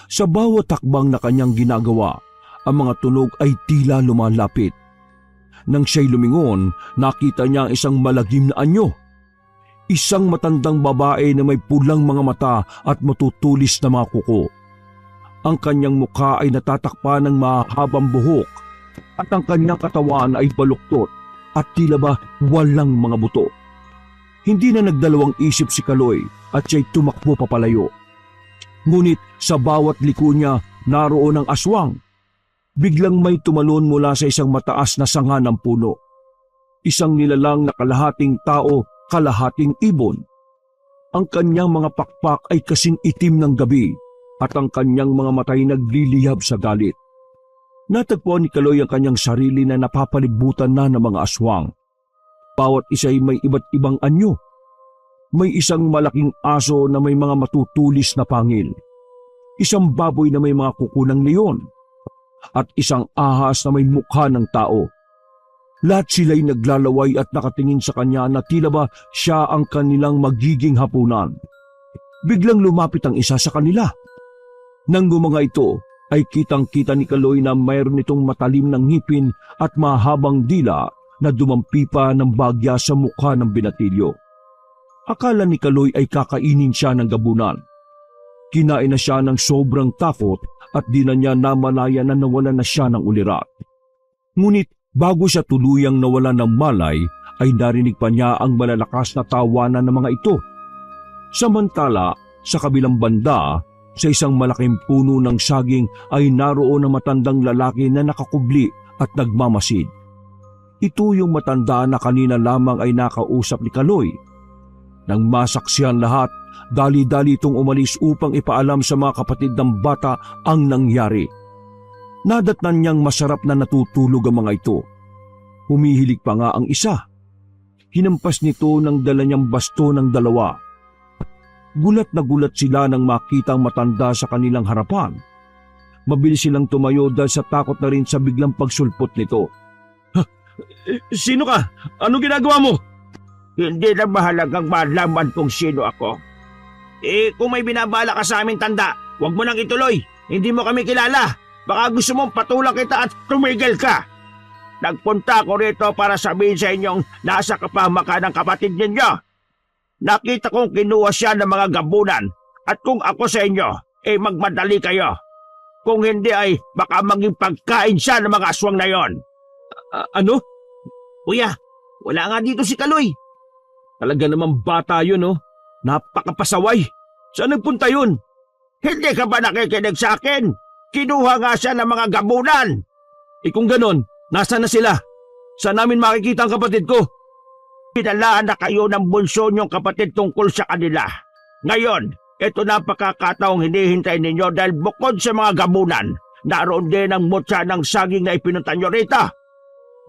Sa bawat takbang na kanyang ginagawa, ang mga tunog ay tila lumalapit. Nang siya'y lumingon, nakita niya ang isang malagim na anyo. Isang matandang babae na may pulang mga mata at matutulis na mga kuko. Ang kanyang mukha ay natatakpan ng mahabang buhok at ang kanyang katawan ay baluktot at tila ba walang mga buto. Hindi na nagdalawang isip si Kaloy at siya'y tumakbo papalayo. Ngunit sa bawat liko niya naroon ang aswang. Biglang may tumalon mula sa isang mataas na sanga ng puno. Isang nilalang na kalahating tao, kalahating ibon. Ang kanyang mga pakpak ay kasing itim ng gabi at ang kanyang mga matay nagliliyab sa galit. Natagpuan ni Kaloy ang kanyang sarili na napapalibutan na ng mga aswang. Bawat isa ay may iba't ibang anyo. May isang malaking aso na may mga matutulis na pangil. Isang baboy na may mga kuko ng leon. At isang ahas na may mukha ng tao. Lahat sila'y naglalaway at nakatingin sa kanya na tila ba siya ang kanilang magiging hapunan. Biglang lumapit ang isa sa kanila. Nang gumanga ito, ay kitang-kita ni Kaloy na mayroon itong matalim ng ngipin at mahabang dila na dumampi pa ng bagya sa mukha ng binatilyo. Akala ni Kaloy ay kakainin siya ng gabunan. Kinain na siya ng sobrang takot at di na niya namalaya na nawala na siya ng ulirat. Ngunit bago siya tuluyang nawala ng malay, ay narinig pa niya ang malalakas na tawanan ng mga ito. Samantala, sa kabilang banda, sa isang malaking puno ng saging ay naroon ang matandang lalaki na nakakubli at nagmamasid. Ito yung matanda na kanina lamang ay nakausap ni Kaloy. Nang masaksihan lahat, dali-dali itong umalis upang ipaalam sa mga kapatid ng bata ang nangyari. Nadatnan niyang masarap na natutulog ang mga ito. Humihilig pa nga ang isa. Hinampas nito ng dala niyang basto ng dalawa. Gulat na gulat sila nang makita ang matanda sa kanilang harapan. Mabilis silang tumayo dahil sa takot na rin sa biglang pagsulpot nito. Sino ka? Anong ginagawa mo? Hindi na mahalagang malaman kung sino ako. Kung may binabala ka sa aming tanda, huwag mo nang ituloy. Hindi mo kami kilala. Baka gusto mong patulang kita at tumigil ka. Nagpunta ako rito para sabihin sa inyong nasa kapahamakan ng kapatid ninyo. Nakita kong kinuha siya ng mga gabunan at kung ako sa inyo, magmadali kayo. Kung hindi ay baka maging pagkain siya ng mga aswang na yon. Ano? Kuya, wala nga dito si Kaloy. Talaga namang bata yun, oh. Napakapasaway. Saan nagpunta yun? Hindi ka ba nakikinig sa akin? Kinuha nga siya ng mga gabunan. Kung ganon, nasaan na sila? Saan namin makikita ang kapatid ko? Pinalaan na kayo ng bunso niyong kapatid tungkol sa kanila. Ngayon, ito na ang pagkakataong hinihintay ninyo dahil bukod sa mga gabunan, naroon din ang mutya ng saging na ipinunta nyo rito.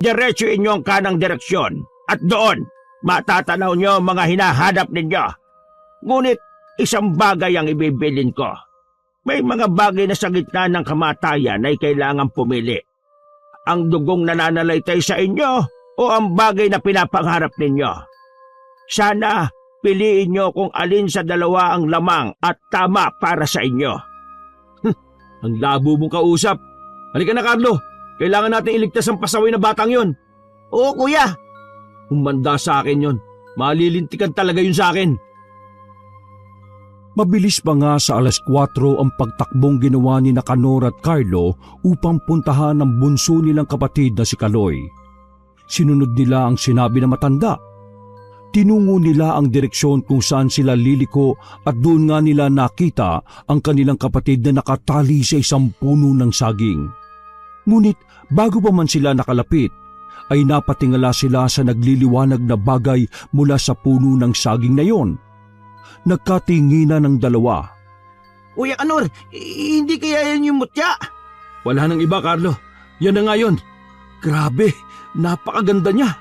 Diretso inyong kanang direksyon at doon, matatanaw nyo mga hinahanap ninyo. Ngunit isang bagay ang ibibilin ko. May mga bagay na sa gitna ng kamatayan ay kailangan pumili. Ang dugong nananalaytay sa inyo o ang bagay na pinapangarap ninyo. Sana piliin nyo kung alin sa dalawa ang lamang at tama para sa inyo. Ang labo mong kausap. Halika na, Carlo. Kailangan natin iligtas ang pasaway na batang yon. Oo, kuya. Humanda sa akin yon. Malilintikan talaga yun sa akin. Mabilis pa nga sa 4:00 ang pagtakbong ginawa ni Canor at Carlo upang puntahan ang bunso nilang kapatid na si Kaloy. Sinunod nila ang sinabi ng matanda. Tinungo nila ang direksyon kung saan sila liliko at doon nga nila nakita ang kanilang kapatid na nakatali sa isang puno ng saging. Ngunit bago pa man sila nakalapit, ay napatingala sila sa nagliliwanag na bagay mula sa puno ng saging na yon. Nagkatinginan ng dalawa. Kuya Canor, hindi kaya yan yung mutya? Wala nang iba, Carlo. Yan na nga yun. Grabe, napakaganda niya.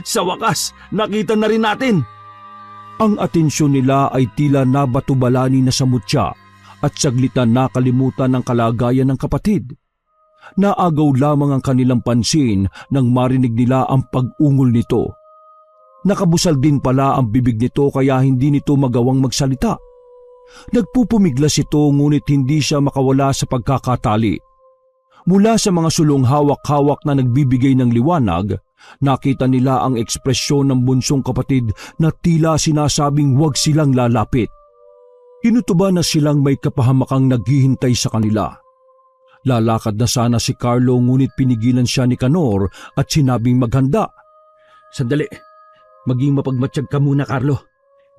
Sa wakas, nakita na rin natin. Ang atensyon nila ay tila nabatubalani na sa mutya at saglit na nakalimutan ang kalagayan ng kapatid. Naagaw lamang ang kanilang pansin nang marinig nila ang pag-ungol nito. Nakabusal din pala ang bibig nito kaya hindi nito magawang magsalita. Nagpupumiglas ito ngunit hindi siya makawala sa pagkakatali. Mula sa mga sulong hawak-hawak na nagbibigay ng liwanag, nakita nila ang ekspresyon ng bunsong kapatid na tila sinasabing huwag silang lalapit. Inutuban na silang may kapahamakang naghihintay sa kanila. Lalakad na sana si Carlo ngunit pinigilan siya ni Canor at sinabing maghanda. Sandali, maging mapagmatsyag ka muna, Carlo.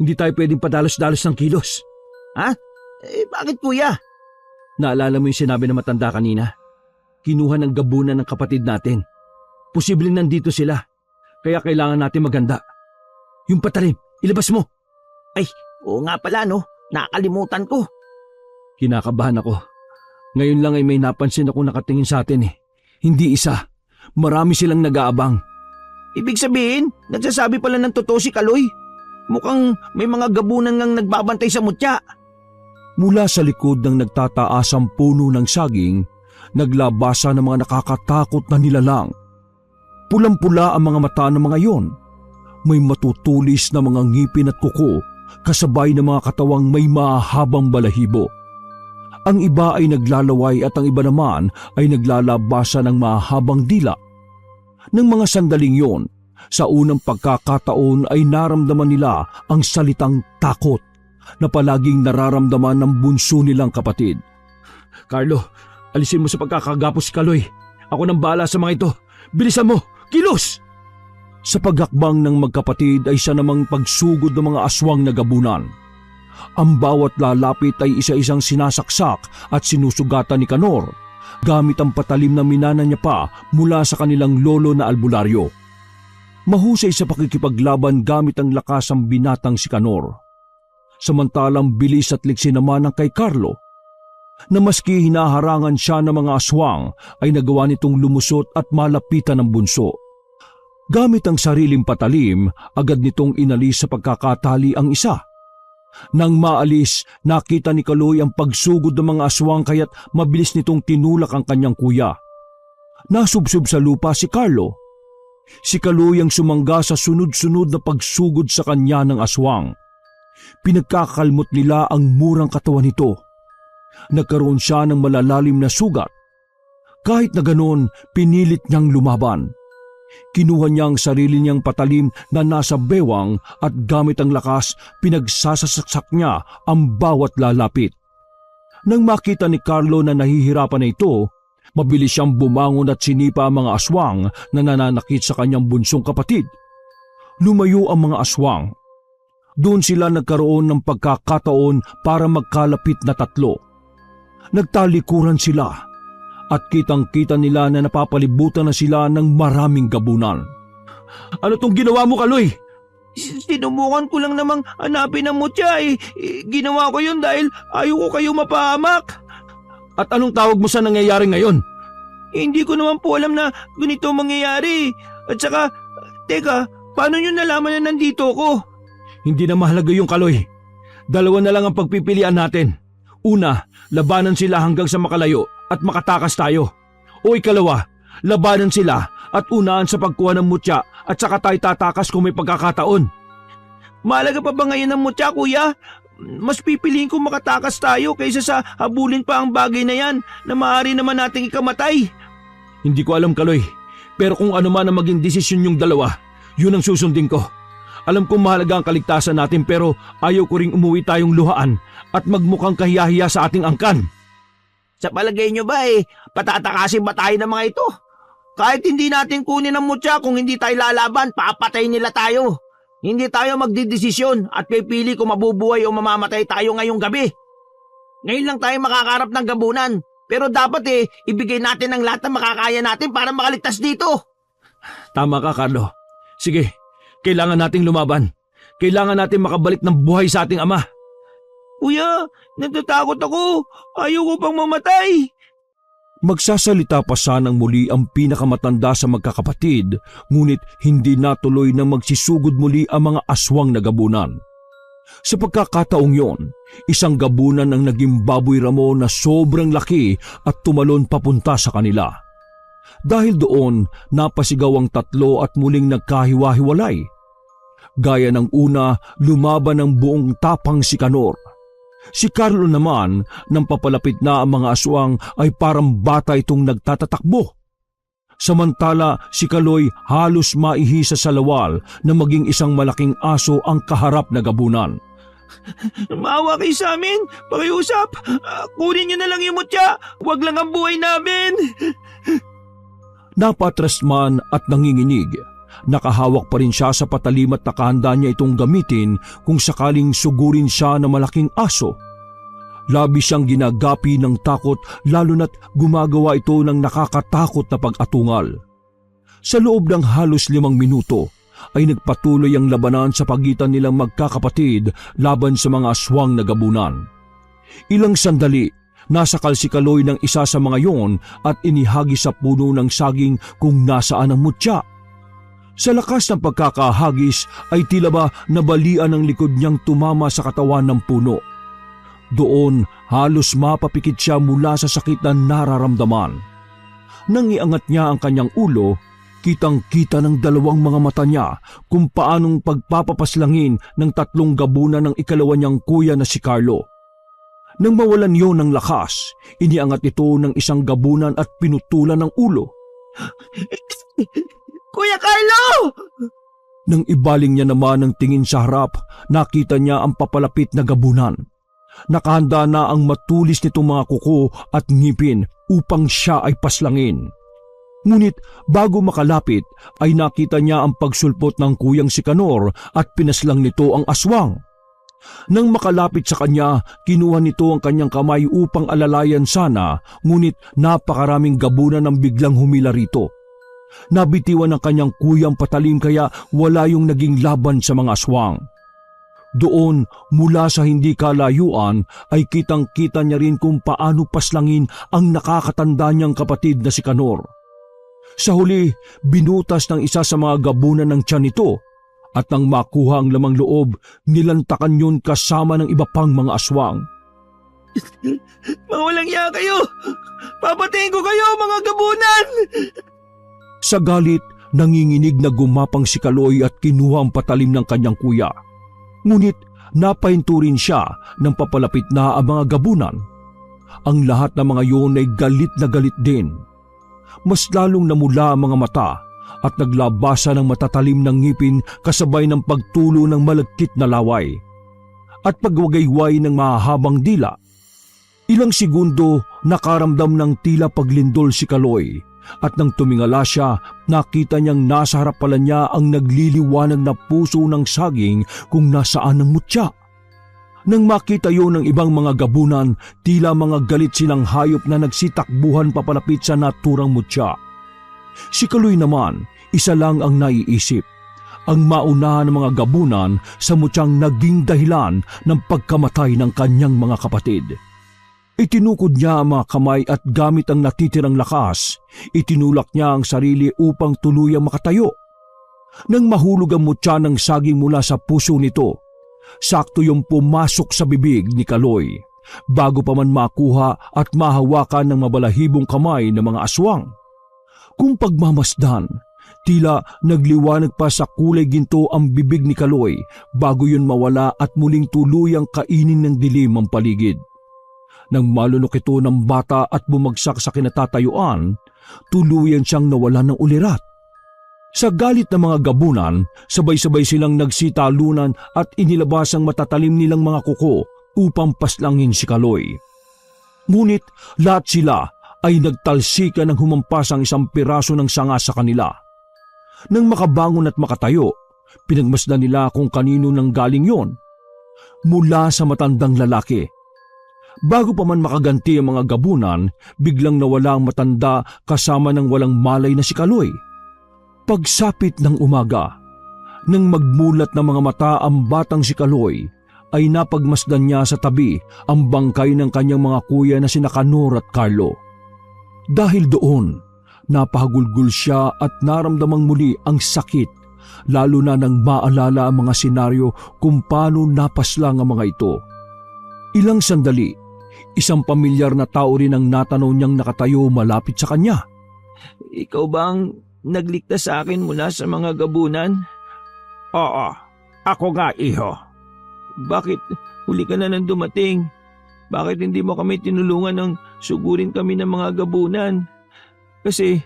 Hindi tayo pwedeng padalos-dalos ng kilos. Ha? Bakit kuya? Naalala mo yung sinabi ng matanda kanina? Kinuha ng gabunan ng kapatid natin. Posibleng nandito sila, kaya kailangan natin maghanda. Yung patalim, ilabas mo. Ay, oo nga pala no, nakalimutan ko. Kinakabahan ako. Ngayon lang ay may napansin ako nakatingin sa atin eh. Hindi isa, marami silang nag-aabang. Ibig sabihin, nagsasabi pala ng totoo si Kaloy. Mukhang may mga gabunan ngang nagbabantay sa mutya. Mula sa likod ng nagtataasang puno ng saging, naglabasa ng mga nakakatakot na nilalang. Pulang-pula ang mga mata ng mga iyon. May matutulis na mga ngipin at kuko, kasabay ng mga katawang may mahabang balahibo. Ang iba ay naglalaway at ang iba naman ay naglalabasa ng mahabang dila. Nang mga sandaling yon, sa unang pagkakataon ay naramdaman nila ang salitang takot na palaging nararamdaman ng bunso nilang kapatid. Carlo, alisin mo sa pagkakagapos si Kaloy. Ako nang bahala sa mga ito. Bilisan mo! Kilos! Sa paghakbang ng magkapatid ay siya namang pagsugod ng mga aswang na gabunan. Ang bawat lalapit ay isa-isang sinasaksak at sinusugatan ni Canor gamit ang patalim na minana niya pa mula sa kanilang lolo na albularyo. Mahusay sa pakikipaglaban gamit ang lakas ang binatang si Kanor. Samantalang bilis at liksi naman ng kay Carlo, na maski hinaharangan siya ng mga aswang ay nagawa nitong lumusot at malapitan ng bunso. Gamit ang sariling patalim, agad nitong inalis sa pagkakatali ang isa. Nang maalis, nakita ni Kaloy ang pagsugod ng mga aswang kaya't mabilis nitong tinulak ang kanyang kuya. Nasubsob sa lupa si Carlo. Si Kaloy ang sumangga sa sunod-sunod na pagsugod sa kanya ng aswang. Pinagkakalmot nila ang murang katawan nito. Nagkaroon siya ng malalalim na sugat. Kahit na ganoon, pinilit niyang lumaban. Kinuha niya ang sarili niyang patalim na nasa bewang at gamit ang lakas, pinagsasaksak niya ang bawat lalapit. Nang makita ni Carlo na nahihirapan na ito, mabilis siyang bumangon at sinipa ang mga aswang na nananakit sa kanyang bunsong kapatid. Lumayo ang mga aswang. Doon sila nagkaroon ng pagkakataon para magkalapit na tatlo. Nagtalikuran sila at kitang-kita nila na napapalibutan na sila ng maraming gabunan. Ano tong ginawa mo, Kaloy? Sinubukan ko lang namang hanapin ang mutya eh. Ginawa ko yun dahil ayaw ko kayo mapahamak. At anong tawag mo sa nangyayari ngayon? Hindi ko naman po alam na ganito mangyayari. At saka, teka, paano nyo nalaman na nandito ko? Hindi na mahalaga yung, Kaloy. Dalawa na lang ang pagpipilian natin. Una, labanan sila hanggang sa makalayo at makatakas tayo. O ikalawa, labanan sila at unaan sa pagkuha ng mutya at saka tayo tatakas kung may pagkakataon. Mahalaga pa ba ngayon ang mutya, kuya? Mas pipiliin kong makatakas tayo kaysa sa habulin pa ang bagay na yan na maaari naman nating ikamatay. Hindi ko alam, Kaloy, pero kung ano man ang maging desisyon yung dalawa, yun ang susundin ko. Alam kong mahalaga ang kaligtasan natin pero ayaw ko ring umuwi tayong luhaan at magmukhang kahiyahiya sa ating angkan. Sa palagay nyo ba patatakasin ba tayo ng mga ito? Kahit hindi natin kunin ang mutya, kung hindi tayo lalaban, papatayin nila tayo. Hindi tayo magdidesisyon at pipili kung mabubuhay o mamamatay tayo ngayong gabi. Ngayon lang tayo makakarap ng gabunan, pero dapat ibigay natin ang lahat na makakaya natin para makaligtas dito. Tama ka, Carlo. Sige, kailangan nating lumaban. Kailangan natin makabalik ng buhay sa ating ama. Kuya, natatakot ako. Ayaw ko pang mamatay. Magsasalita pa sanang muli ang pinakamatanda sa magkakapatid, ngunit hindi natuloy na magsisugod muli ang mga aswang na gabunan. Sa pagkakataong yon, isang gabunan ang naging baboy ramo na sobrang laki at tumalon papunta sa kanila. Dahil doon, napasigaw ang tatlo at muling nagkahiwa-hiwalay. Gaya ng una, lumaban ng buong tapang si Kanor. Si Carlo naman, nang papalapit na ang mga aswang ay parang bata itong nagtatatakbo. Samantala si Kaloy halos maihisa sa lawal na maging isang malaking aso ang kaharap na gabunan. Maawa kayo sa amin, pakiusap. Kunin nyo na lang yung mutya, huwag lang ang buhay namin. Napatras man at nanginginig. Nakahawak pa rin siya sa patalim at nakahanda niya itong gamitin kung sakaling sugurin siya ng malaking aso. Labis siyang ginagapi ng takot lalo na't gumagawa ito ng nakakatakot na pag-atungal. Sa loob ng halos 5 minuto ay nagpatuloy ang labanan sa pagitan nilang magkakapatid laban sa mga aswang na gabunan. Ilang sandali, nasakal si Kaloy ng isa sa mga yon at inihagi sa puno ng saging kung nasaan ang mutya. Sa lakas ng pagkakahagis ay tila ba nabalian ang likod niyang tumama sa katawan ng puno. Doon halos mapapikit siya mula sa sakit na nararamdaman. Nang iangat niya ang kanyang ulo, kitang-kita ng dalawang mga mata niya kung paanong pagpapapaslangin ng 3 gabunan ng ikalawa niyang kuya na si Carlo. Nang mawalan yon ng lakas, iniangat ito ng isang gabunan at pinutulan ng ulo. Kuya Carlo! Nang ibaling niya naman ang tingin sa harap, nakita niya ang papalapit na gabunan. Nakahanda na ang matulis nitong mga kuko at ngipin upang siya ay paslangin. Ngunit bago makalapit ay nakita niya ang pagsulpot ng kuyang si Kanor at pinaslang nito ang aswang. Nang makalapit sa kanya, kinuha nito ang kanyang kamay upang alalayan sana, ngunit napakaraming gabunan ang biglang humila rito. Nabitiwan ng kanyang kuyang patalim kaya wala yung naging laban sa mga aswang. Doon, mula sa hindi kalayuan, ay kitang-kita niya rin kung paano paslangin ang nakakatanda niyang kapatid na si Kanor. Sa huli, binutas ng isa sa mga gabunan ng tiyan nito at nang makuha ang lamang loob, nilantakan yun kasama ng iba pang mga aswang. Mga walang iya kayo! Papatayin ko kayo, mga gabunan! Sa galit, nanginginig na gumapang si Kaloy at kinuha ang patalim ng kanyang kuya. Ngunit napahinto rin siya nang papalapit na ang mga gabunan. Ang lahat ng mga yun ay galit na galit din. Mas lalong namula ang mga mata at naglabasa ng matatalim ng ngipin kasabay ng pagtulo ng malagkit na laway. At pagwagayway ng mahahabang dila. Ilang segundo nakaramdam ng tila paglindol si Kaloy. At nang tumingala siya, nakita niyang nasa harap pala niya ang nagliliwanag na puso ng saging kung nasaan ang mutya. Nang makita yun ng ibang mga gabunan, tila mga galit silang hayop na nagsitakbuhan papalapit sa naturang mutya. Si Kaloy naman, isa lang ang naiisip. Ang maunahan ng mga gabunan sa mutyang naging dahilan ng pagkamatay ng kanyang mga kapatid. Itinukod niya ang mga kamay at gamit ang natitirang lakas, itinulak niya ang sarili upang tuluyang makatayo. Nang mahulog ang mutya ng saging mula sa puso nito, sakto yung pumasok sa bibig ni Kaloy, bago pa man makuha at mahawakan ng mabalahibong kamay ng mga aswang. Kung pagmamasdan, tila nagliwanag pa sa kulay ginto ang bibig ni Kaloy bago yun mawala at muling tuluyang kainin ng dilim ang paligid. Nang malunok ito ng bata at bumagsak sa kinatatayuan, tuluyan siyang nawala ng ulirat. Sa galit ng mga gabunan, sabay-sabay silang nagsitalunan at inilabas ang matatalim nilang mga kuko upang paslangin si Kaloy. Ngunit lahat sila ay nagtalsikan ng humampas ang isang piraso ng sanga sa kanila. Nang makabangon at makatayo, pinagmasdan nila kung kanino nang galing yon. Mula sa matandang lalaki. Bago pa man makaganti ang mga gabunan, biglang nawala ang matanda kasama ng walang malay na si Kaloy. Pagsapit ng umaga, nang magmulat ng mga mata ang batang si Kaloy, ay napagmasdan niya sa tabi ang bangkay ng kanyang mga kuya na sina Kanor at Carlo. Dahil doon, napahagulgul siya at naramdamang muli ang sakit, lalo na nang maalala ang mga senaryo kung paano napaslang ang mga ito. Ilang sandali, isang pamilyar na tao rin ang natanaw niyang nakatayo malapit sa kanya. Ikaw bang nagligtas sa akin mula sa mga gabunan? Oo, ako nga, iho. Bakit huli ka na nang dumating? Bakit hindi mo kami tinulungan ng sugurin kami ng mga gabunan? Kasi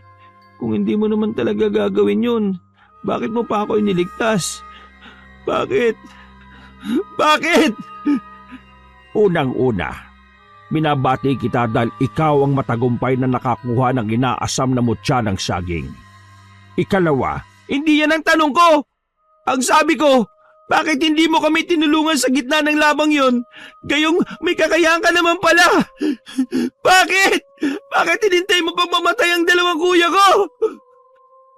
kung hindi mo naman talaga gagawin yun, bakit mo pa ako iniligtas? Bakit? Bakit? Unang-una, binabati kita dahil ikaw ang matagumpay na nakakuha ng inaasam na mutya ng saging. Ikalawa, hindi yan ang tanong ko. Ang sabi ko, bakit hindi mo kami tinulungan sa gitna ng labang yon? Gayong may kakayahan ka naman pala. Bakit? Bakit hinintay mo pang mamatay ang dalawang kuya ko?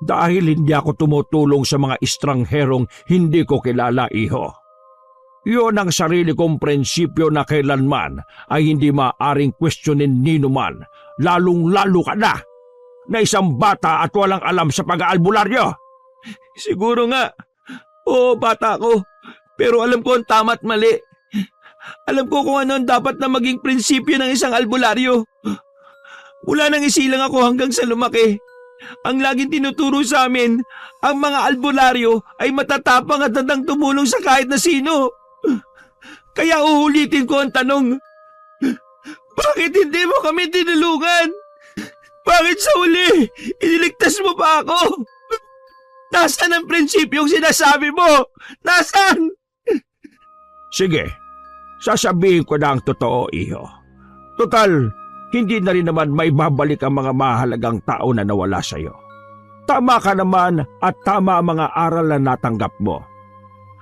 Dahil hindi ako tumutulong sa mga estrangherong hindi ko kilala, iho. Yun ang sarili kong prinsipyo na kailanman ay hindi maaaring questionin ninuman, lalong-lalo ka na isang bata at walang alam sa pag-aalbularyo. Siguro nga, oo, bata ko, pero alam ko ang tama at mali. Alam ko kung ano ang dapat na maging prinsipyo ng isang albularyo. Mula nang isilang ako hanggang sa lumaki, ang laging tinuturo sa amin, ang mga albularyo ay matatapang at handang tumulong sa kahit na sino. Kaya uulitin ko ang tanong, bakit hindi mo kami tinulungan? Bakit sa huli, iniligtas mo pa ako? Nasaan ang prinsipyong sinasabi mo? Nasaan? Sige, sasabihin ko na ang totoo, iho. Total, hindi na rin naman may babalik ang mga mahalagang tao na nawala sa'yo. Tama ka naman at tama ang mga aral na natanggap mo.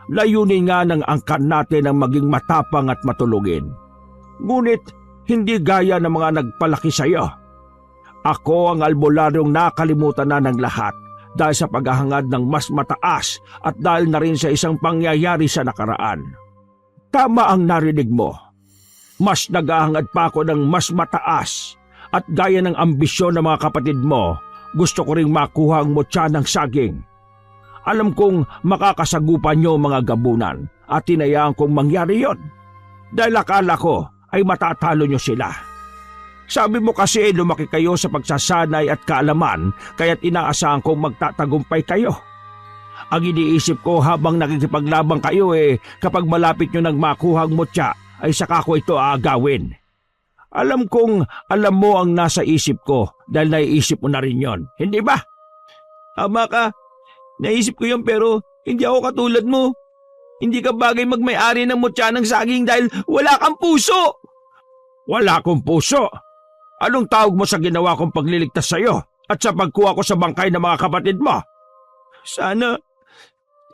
Layunin nga ng angkan natin ang maging matapang at matulungin. Ngunit hindi gaya ng mga nagpalaki sa iyo. Ako ang albularyong nakalimutan na ng lahat dahil sa paghahangad ng mas mataas at dahil na rin sa isang pangyayari sa nakaraan. Tama ang narinig mo. Mas naghahangad pa ako ng mas mataas at gaya ng ambisyon ng mga kapatid mo, gusto ko ring makuha ang mutya ng saging. Alam kong makakasagupan niyo mga gabunan at tinayaan kong mangyari yon. Dahil akala ko ay matatalo niyo sila. Sabi mo kasi lumaki kayo sa pagsasanay at kaalaman kaya't inaasahan kong magtatagumpay kayo. Ang iniisip ko habang nakikipaglabang kayo kapag malapit nyo nang makuha ang mutya ay saka ko ito aagawin. Alam kong alam mo ang nasa isip ko dahil naiisip mo na rin yon, hindi ba? Tama ka. Naisip ko yun pero hindi ako katulad mo. Hindi ka bagay magmay-ari ng mutya ng saging dahil wala kang puso. Wala akong puso. Anong tawag mo sa ginawa kong pagliligtas sa iyo at sa pagkuha ko sa bangkay ng mga kapatid mo? Sana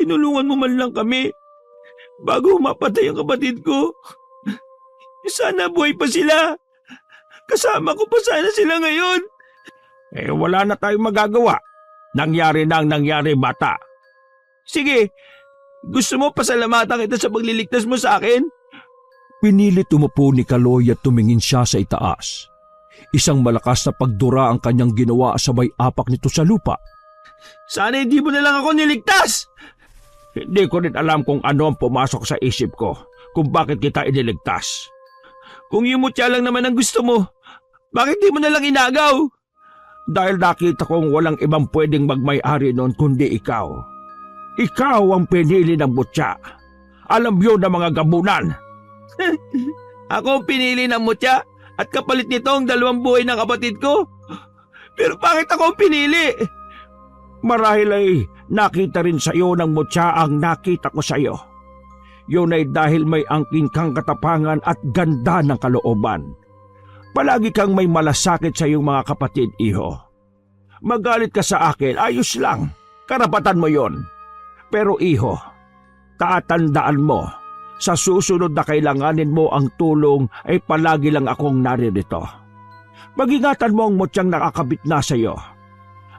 tinulungan mo man lang kami bago mapatay ang kapatid ko. Sana buhay pa sila. Kasama ko pa sana sila ngayon. Wala na tayong magagawa. Nangyari na ang nangyari, bata. Sige, gusto mo pasalamatan kita sa pagliligtas mo sa akin? Pinilit umupo ni Kaloy at tumingin siya sa itaas. Isang malakas na pagdura ang kanyang ginawa sa may apak nito sa lupa. Sana hindi mo na lang ako niligtas. Hindi ko rin alam kung ano ang pumasok sa isip ko kung bakit kita iniligtas. Kung yung mutya lang naman ang gusto mo, bakit di mo na lang inagaw? Dahil nakita kong walang ibang pwedeng magmay-ari noon kundi ikaw. Ikaw ang pinili ng mutya. Alam yun ng mga gabunan. Ako ang pinili ng mutya at kapalit nito ang 2 buhay ng kapatid ko. Pero bakit ako ang pinili? Marahil ay nakita rin sa iyo ng mutya ang nakita ko sa iyo. Yun ay dahil may angking kang katapangan at ganda ng kalooban. Palagi kang may malasakit sa iyong mga kapatid, iho. Magalit ka sa akin, ayos lang. Karapatan mo yon. Pero iho, tatandaan mo, sa susunod na kailanganin mo ang tulong ay palagi lang akong naririto. Mag-ingatan mo ang mutyang nakakabit na sa iyo.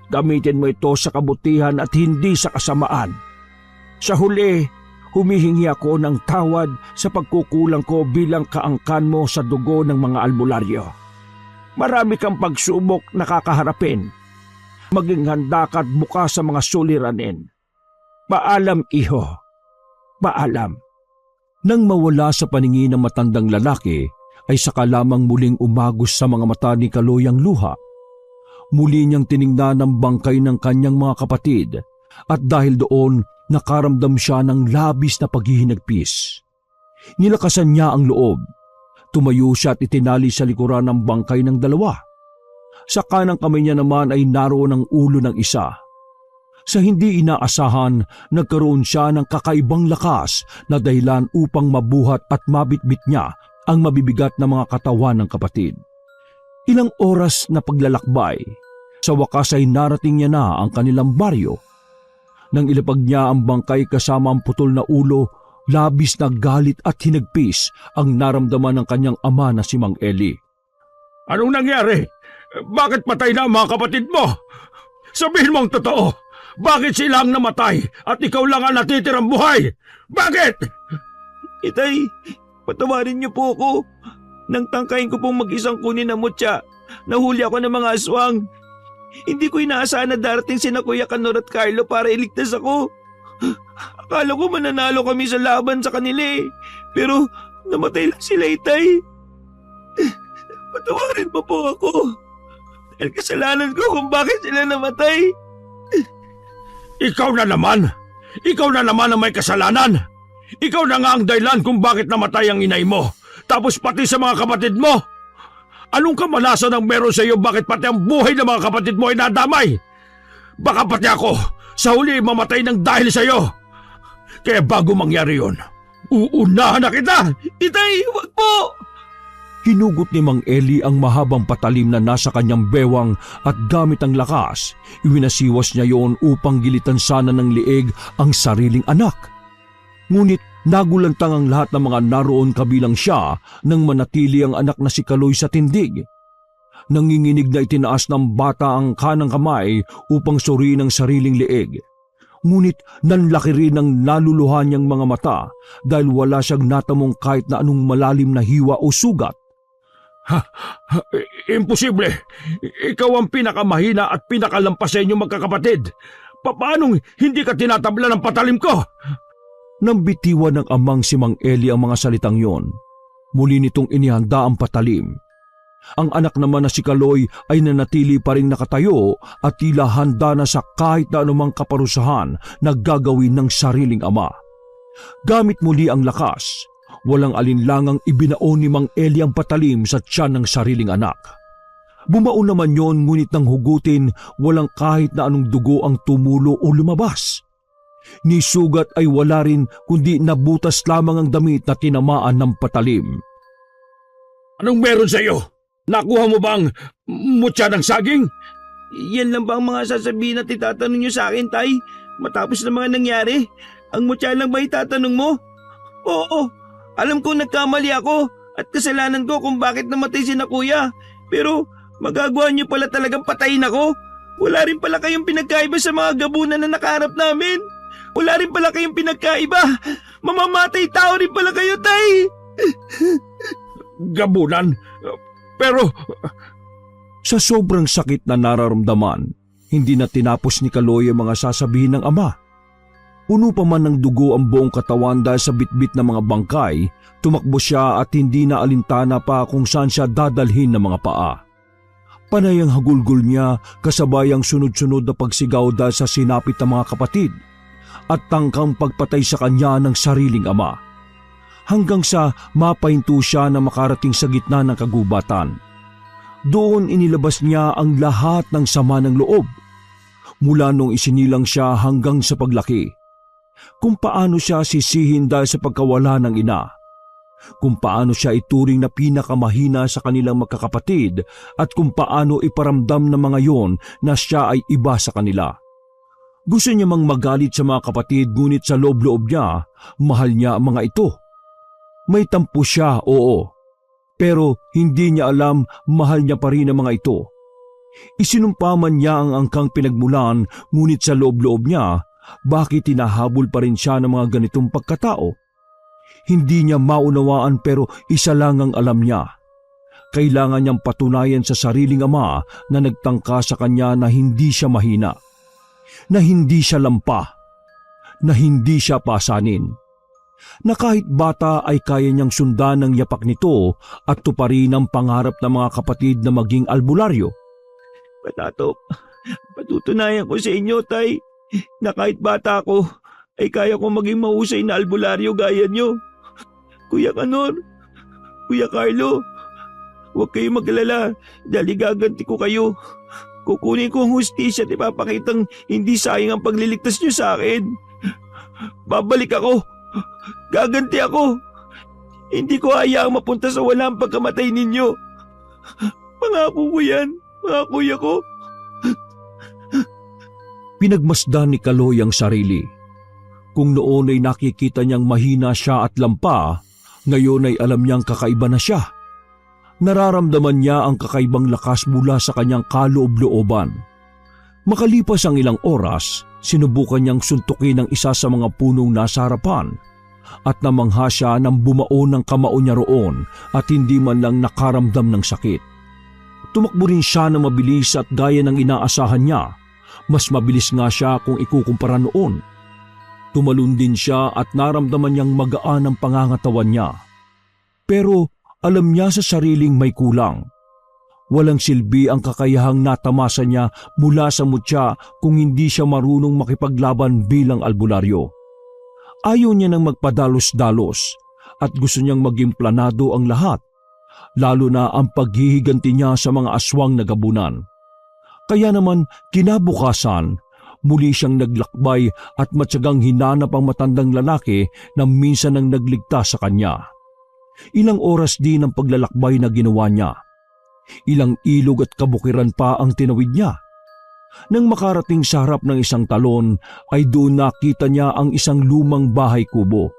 Gamitin mo ito sa kabutihan at hindi sa kasamaan. Sa huli, humihingi ako ng tawad sa pagkukulang ko bilang kaangkan mo sa dugo ng mga albularyo. Marami kang pagsubok na kakaharapin. Maging handa ka at bukas sa mga suliranin. Paalam, iho. Paalam. Nang mawala sa paningin ng matandang lalaki, ay saka lamang muling umagos sa mga mata ni Kaloy ang luha. Muli niyang tiningnan ang bangkay ng kanyang mga kapatid at dahil doon, nakaramdam siya ng labis na paghihinagpis. Nilakasan niya ang loob. Tumayo siya at itinali sa likuran ng bangkay ng 2. Sa kanang kamay niya naman ay naroon ang ulo ng isa. Sa hindi inaasahan, nagkaroon siya ng kakaibang lakas na dahilan upang mabuhat at mabitbit niya ang mabibigat na mga katawan ng kapatid. Ilang oras na paglalakbay, sa wakas ay narating niya na ang kanilang baryo. Nang ilapag niya ang bangkay kasama ang putol na ulo, labis na galit at hinagpis ang naramdaman ng kanyang ama na si Mang Eli. Anong nangyari? Bakit patay na ang mga kapatid mo? Sabihin mo ang totoo. Bakit sila ang namatay at ikaw lang ang natitirang buhay? Bakit? Itay, patawarin niyo po ako. Nang tangkain ko pong mag-isang kunin ng mutya, nahuli ako ng mga aswang. Hindi ko inaasahan na darating sina Kuya Kanor at Carlo para iligtas ako. Akala ko mananalo kami sa laban sa kanila pero namatay lang sila, Itay. Patawarin mo po ako. Dahil kasalanan ko kung bakit sila namatay. Ikaw na naman! Ikaw na naman ang may kasalanan! Ikaw na nga ang dahilan kung bakit namatay ang inay mo, tapos pati sa mga kapatid mo! Anong kamalasan ang meron sa iyo bakit pati ang buhay ng mga kapatid mo ay nadamay? Baka pati ako, sa huli mamatay ng dahil sa iyo! Kaya bago mangyari yon, uunahan na kita! Itay, wag po! Hinugot ni Mang Eli ang mahabang patalim na nasa kanyang bewang at gamit ang lakas, iwinasiwas niya yon upang gilitan sana ng liig ang sariling anak. Ngunit nagulantang ang lahat ng mga naroon kabilang siya nang manatili ang anak na si Kaloy sa tindig. Nanginginig na itinaas ng bata ang kanang kamay upang suriin ang sariling leeg. Ngunit nanlaki rin ang naluluha niyang mga mata dahil wala siyang natamong kahit na anong malalim na hiwa o sugat. Imposible! Ikaw ang pinakamahina at pinakalampas sa inyong magkakapatid. Paanong hindi ka tinatabla ng patalim ko? Nang bitiwan ng amang si Mang Eli ang mga salitang yon, muli nitong inihanda ang patalim. Ang anak naman na si Kaloy ay nanatili pa rin nakatayo at tila handa na sa kahit na anumang kaparusahan na gagawin ng sariling ama. Gamit muli ang lakas, walang alinlangang ibinaon ni Mang Eli ang patalim sa tiyan ng sariling anak. Bumaon naman yon, ngunit nang hugutin, walang kahit na anong dugo ang tumulo o lumabas. Ni sugat ay wala rin kundi nabutas lamang ang damit na tinamaan ng patalim. Anong meron sa iyo? Nakuha mo bang mutya ng saging? Yan lang ba ang mga sasabihin at itatanong niyo sa akin, Tay? Matapos na mga nangyari, ang mutya lang ba itatanong mo? Oo, alam ko nagkamali ako at kasalanan ko kung bakit namatay si na kuya. Pero magagawa niyo pala talagang patayin ako. Wala rin pala kayong pinagkaiba sa mga gabunan na nakaharap namin. Wala rin pala kayong pinagkaiba. Mamamatay tao rin pala kayo, Tay. Gabunan? Pero Sa sobrang sakit na nararamdaman, hindi na tinapos ni Kaloy ang mga sasabihin ng ama. Puno pa man ng dugo ang buong katawan dahil sa bitbit ng mga bangkay, tumakbo siya at hindi na alintana pa kung saan siya dadalhin ng mga paa. Panay ang hagulgol niya kasabay ang sunod-sunod na pagsigaw dahil sa sinapit ng mga kapatid at tangkang pagpatay sa kanya ng sariling ama. Hanggang sa mapahinto siya na makarating sa gitna ng kagubatan. Doon inilabas niya ang lahat ng sama ng loob. Mula nung isinilang siya hanggang sa paglaki. Kung paano siya sisihin dahil sa pagkawala ng ina. Kung paano siya ituring na pinakamahina sa kanilang magkakapatid at kung paano iparamdam ng mga yon na siya ay iba sa kanila. Gusto niya mang magalit sa mga kapatid ngunit sa loob-loob niya, mahal niya ang mga ito. May tampo siya, oo. Pero hindi niya alam mahal niya pa rin ang mga ito. Isinumpa man niya ang angkang pinagmulan ngunit sa loob-loob niya, bakit tinahabol pa rin siya ng mga ganitong pagkatao? Hindi niya maunawaan pero isa lang ang alam niya. Kailangan niyang patunayan sa sariling ama na nagtangka sa kanya na hindi siya mahina, na hindi siya lampa, na hindi siya pasanin. Na kahit bata ay kaya niyang sundan ng yapak nito at tuparin ang pangarap ng mga kapatid na maging albularyo. Patutunayan ko sa inyo, Tay, na kahit bata ako ay kaya ko maging mahusay na albularyo gaya niyo. Kuya Kanor, Kuya Carlo, huwag kayong mag-alala dahil igaganti ko kayo. Kukunin ko ang hustisya at ipapakitang hindi sayang ang pagliligtas niyo sa akin. Babalik ako. Gaganti ako. Hindi ko hayaang mapunta sa walang pagkamatay ninyo. Pangako ko yan, mga kuya ko. Pinagmasdan ni Kaloy ang sarili. Kung noon ay nakikita niyang mahina siya at lampa, ngayon ay alam niyang kakaiba na siya. Nararamdaman niya ang kakaibang lakas mula sa kanyang kaloob-looban. Makalipas ang ilang oras, sinubukan niyang suntukin ang isa sa mga punong nasa harapan at namangha siya nang bumaon ng kamao niya roon at hindi man lang nakaramdam ng sakit. Tumakbo rin siya na mabilis at gaya ng inaasahan niya, mas mabilis nga siya kung ikukumpara noon. Tumalon din siya at naramdaman niyang magaan ang pangangatawan niya. Pero alam niya sa sariling may kulang. Walang silbi ang kakayahang natamasa niya mula sa mutya kung hindi siya marunong makipaglaban bilang albularyo. Ayaw niya nang magpadalos-dalos at gusto niyang maging planado ang lahat, lalo na ang paghihiganti niya sa mga aswang na gabunan. Kaya naman kinabukasan, muli siyang naglakbay at matyagang hinanap ang matandang lalaki na minsan ang nagligtas sa kanya. Ilang oras din ang paglalakbay na ginawa niya. Ilang ilog at kabukiran pa ang tinawid niya. Nang makarating sa harap ng isang talon, ay doon nakita niya ang isang lumang bahay kubo.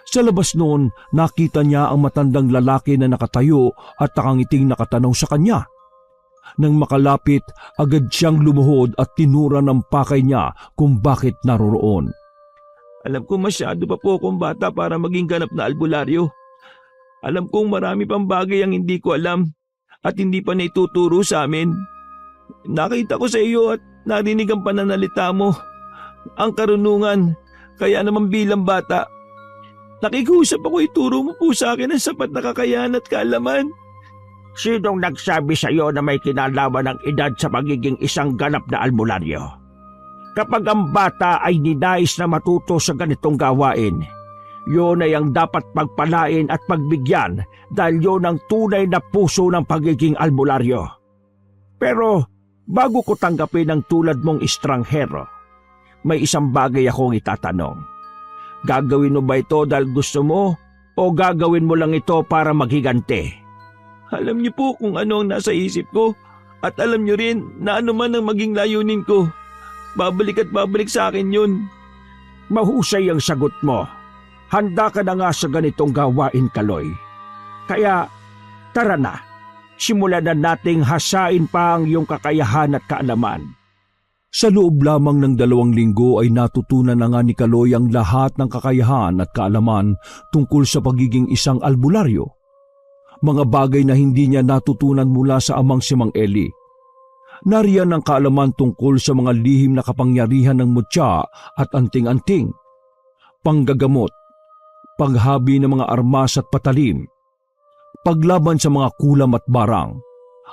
Sa labas noon, nakita niya ang matandang lalaki na nakatayo at nakangiting nakatanaw sa kanya. Nang makalapit, agad siyang lumuhod at tinura ng pakay niya kung bakit naroroon. Alam ko masyado pa po akong bata para maging ganap na albularyo. Alam kong marami pang bagay ang hindi ko alam at hindi pa naituturo sa amin. Nakita ko sa iyo at narinig ang pananalita mo. Ang karunungan, kaya naman bilang bata. Nakikiusap ako ituro mo po sa akin ang sapat na kakayahan at kaalaman. Sinong nagsabi sa iyo na may kinalaman ng edad sa pagiging isang ganap na albularyo? Kapag ang bata ay ninais na matuto sa ganitong gawain, yun ay ang dapat pagpalain at pagbigyan dahil yun ang tunay na puso ng pagiging albularyo. Pero bago ko tanggapin ang tulad mong estranghero, may isang bagay akong itatanong. Gagawin mo ba ito dahil gusto mo o gagawin mo lang ito para maghiganti? Alam niyo po kung ano ang nasa isip ko at alam niyo rin na ano man ang maging layunin ko. Babalik at babalik sa akin yun. Mahusay ang sagot mo. Handa ka na nga sa ganitong gawain, Kaloy. Kaya, tara na. Simulan na nating hasain pa ang iyong kakayahan at kaalaman. Sa loob lamang ng 2 linggo ay natutunan na nga ni Kaloy ang lahat ng kakayahan at kaalaman tungkol sa pagiging isang albularyo. Mga bagay na hindi niya natutunan mula sa amang si Mang Eli. Nariyan ang kaalaman tungkol sa mga lihim na kapangyarihan ng mutya at anting-anting, panggagamot, paghabi ng mga armas at patalim, paglaban sa mga kulam at barang,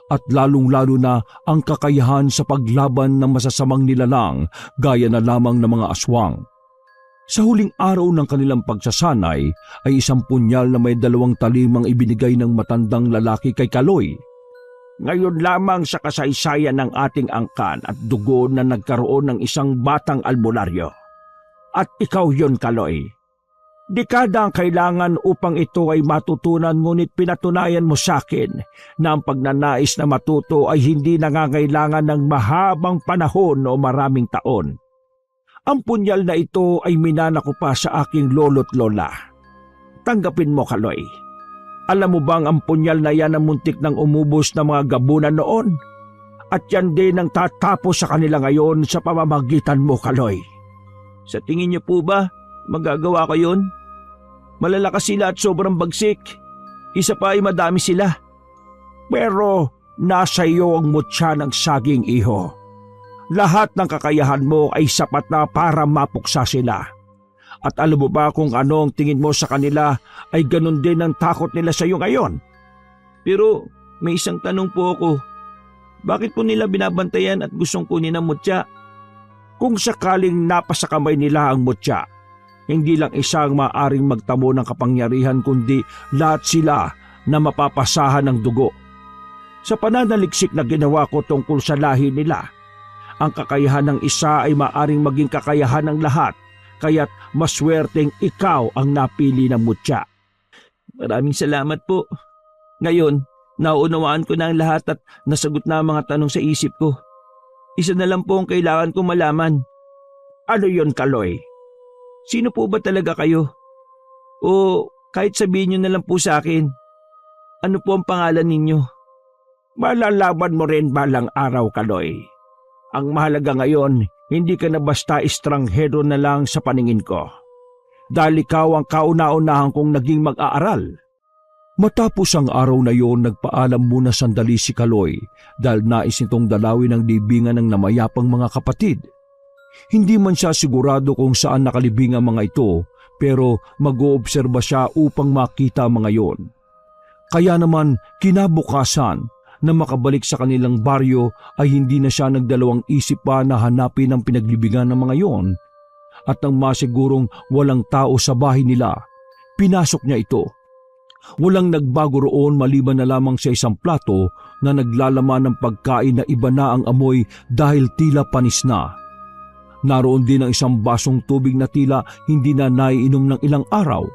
at lalong-lalo na ang kakayahan sa paglaban ng masasamang nilalang gaya na lamang ng mga aswang. Sa huling araw ng kanilang pagsasanay ay isang punyal na may 2 talim ang ibinigay ng matandang lalaki kay Kaloy. Ngayon lamang sa kasaysayan ng ating angkan at dugo na nagkaroon ng isang batang albularyo. At ikaw yon, Kaloy. Dekada ang kailangan upang ito ay matutunan, ngunit pinatunayan mo sa akin na ang pagnanais na matuto ay hindi nangangailangan ng mahabang panahon o maraming taon. Ang punyal na ito ay minana ko pa sa aking lolo't lola. Tanggapin mo, Kaloy. Alam mo bang ang punyal na yan ang muntik ng umubos ng mga gabunan noon? At yan din ang tatapos sa kanila ngayon sa pamamagitan mo, Kaloy. Sa tingin niyo po ba, magagawa ko yun? Malalakas sila at sobrang bagsik. Isa pa ay madami sila. Pero nasa iyo ang mutya ng saging, iho. Lahat ng kakayahan mo ay sapat na para mapuksa sila. At alam mo ba kung ano ang tingin mo sa kanila ay ganun din ang takot nila sa iyo ngayon? Pero may isang tanong po ako. Bakit po nila binabantayan at gustong kunin ang mutya? Kung sakaling napasa kamay nila ang mutya, hindi lang isang maaring magtamo ng kapangyarihan kundi lahat sila na mapapasahan ng dugo. Sa pananaliksik na ginawa ko tungkol sa lahi nila, ang kakayahan ng isa ay maaring maging kakayahan ng lahat, kaya't maswerteng ikaw ang napili ng mutya. Maraming salamat po. Ngayon, nauunawaan ko na ang lahat at nasagot na ang mga tanong sa isip ko. Isa na lang po ang kailangan kong malaman. Ano yon, Kaloy? Sino po ba talaga kayo? O kahit sabihin nyo na lang po sa akin, ano po ang pangalan ninyo? Malalaman mo rin balang araw, Kaloy. Ang mahalaga ngayon, hindi ka na basta estranghero na lang sa paningin ko. Dahil ikaw ang kauna-unahan kong naging mag-aaral. Matapos ang araw na yon, nagpaalam muna sandali si Kaloy dahil nais nitong dalawin ang libingan ng namayapang mga kapatid. Hindi man siya sigurado kung saan nakalibing ang mga ito, pero mag-oobserba siya upang makita ang mga yon. Kaya naman kinabukasan, na makabalik sa kanilang baryo ay hindi na siya nagdalawang isip pa na hanapin ang pinaglibingan ng mga yon. At nang masigurong walang tao sa bahay nila, pinasok niya ito. Walang nagbago roon maliban na lamang sa isang plato na naglalaman ng pagkain na iba na ang amoy dahil tila panis na. Naroon din ang isang basong tubig na tila hindi na naiinom ng ilang araw.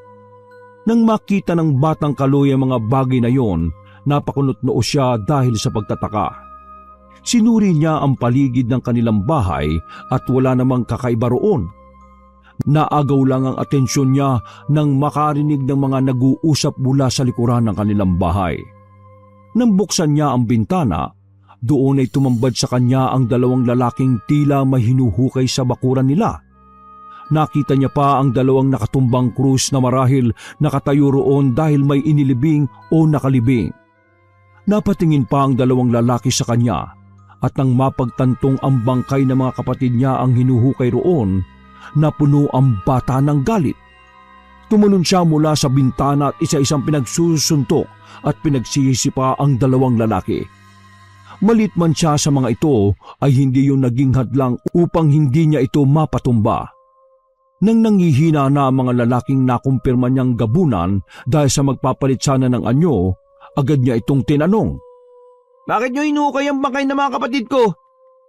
Nang makita ng batang Kaloy ang mga bagay na yon, napakunot-noo siya dahil sa pagtataka. Sinuri niya ang paligid ng kanilang bahay at wala namang kakaiba roon. Naagaw lang ang atensyon niya nang makarinig ng mga nag-uusap mula sa likuran ng kanilang bahay. Nang buksan niya ang bintana, Doon ay tumambad sa kanya ang dalawang lalaking tila may hinuhukay sa bakuran nila. Nakita niya pa ang dalawang nakatumbang krus na marahil nakatayo roon dahil may inilibing o nakalibing. Napatingin pa ang dalawang lalaki sa kanya at nang mapagtantong ang bangkay ng mga kapatid niya ang hinuhukay roon, napuno ang bata ng galit. Tumalon siya mula sa bintana at isa-isang pinagsusuntok at pinagsisisi pa ang dalawang lalaki. Malit man siya sa mga ito ay hindi yung naging hadlang upang hindi niya ito mapatumba. Nang nanghihina na ang mga lalaking nakumpirma niyang gabunan dahil sa magpapalit sana ng anyo, agad niya itong tinanong. Bakit nyo hinukay ang bangkay ng mga kapatid ko?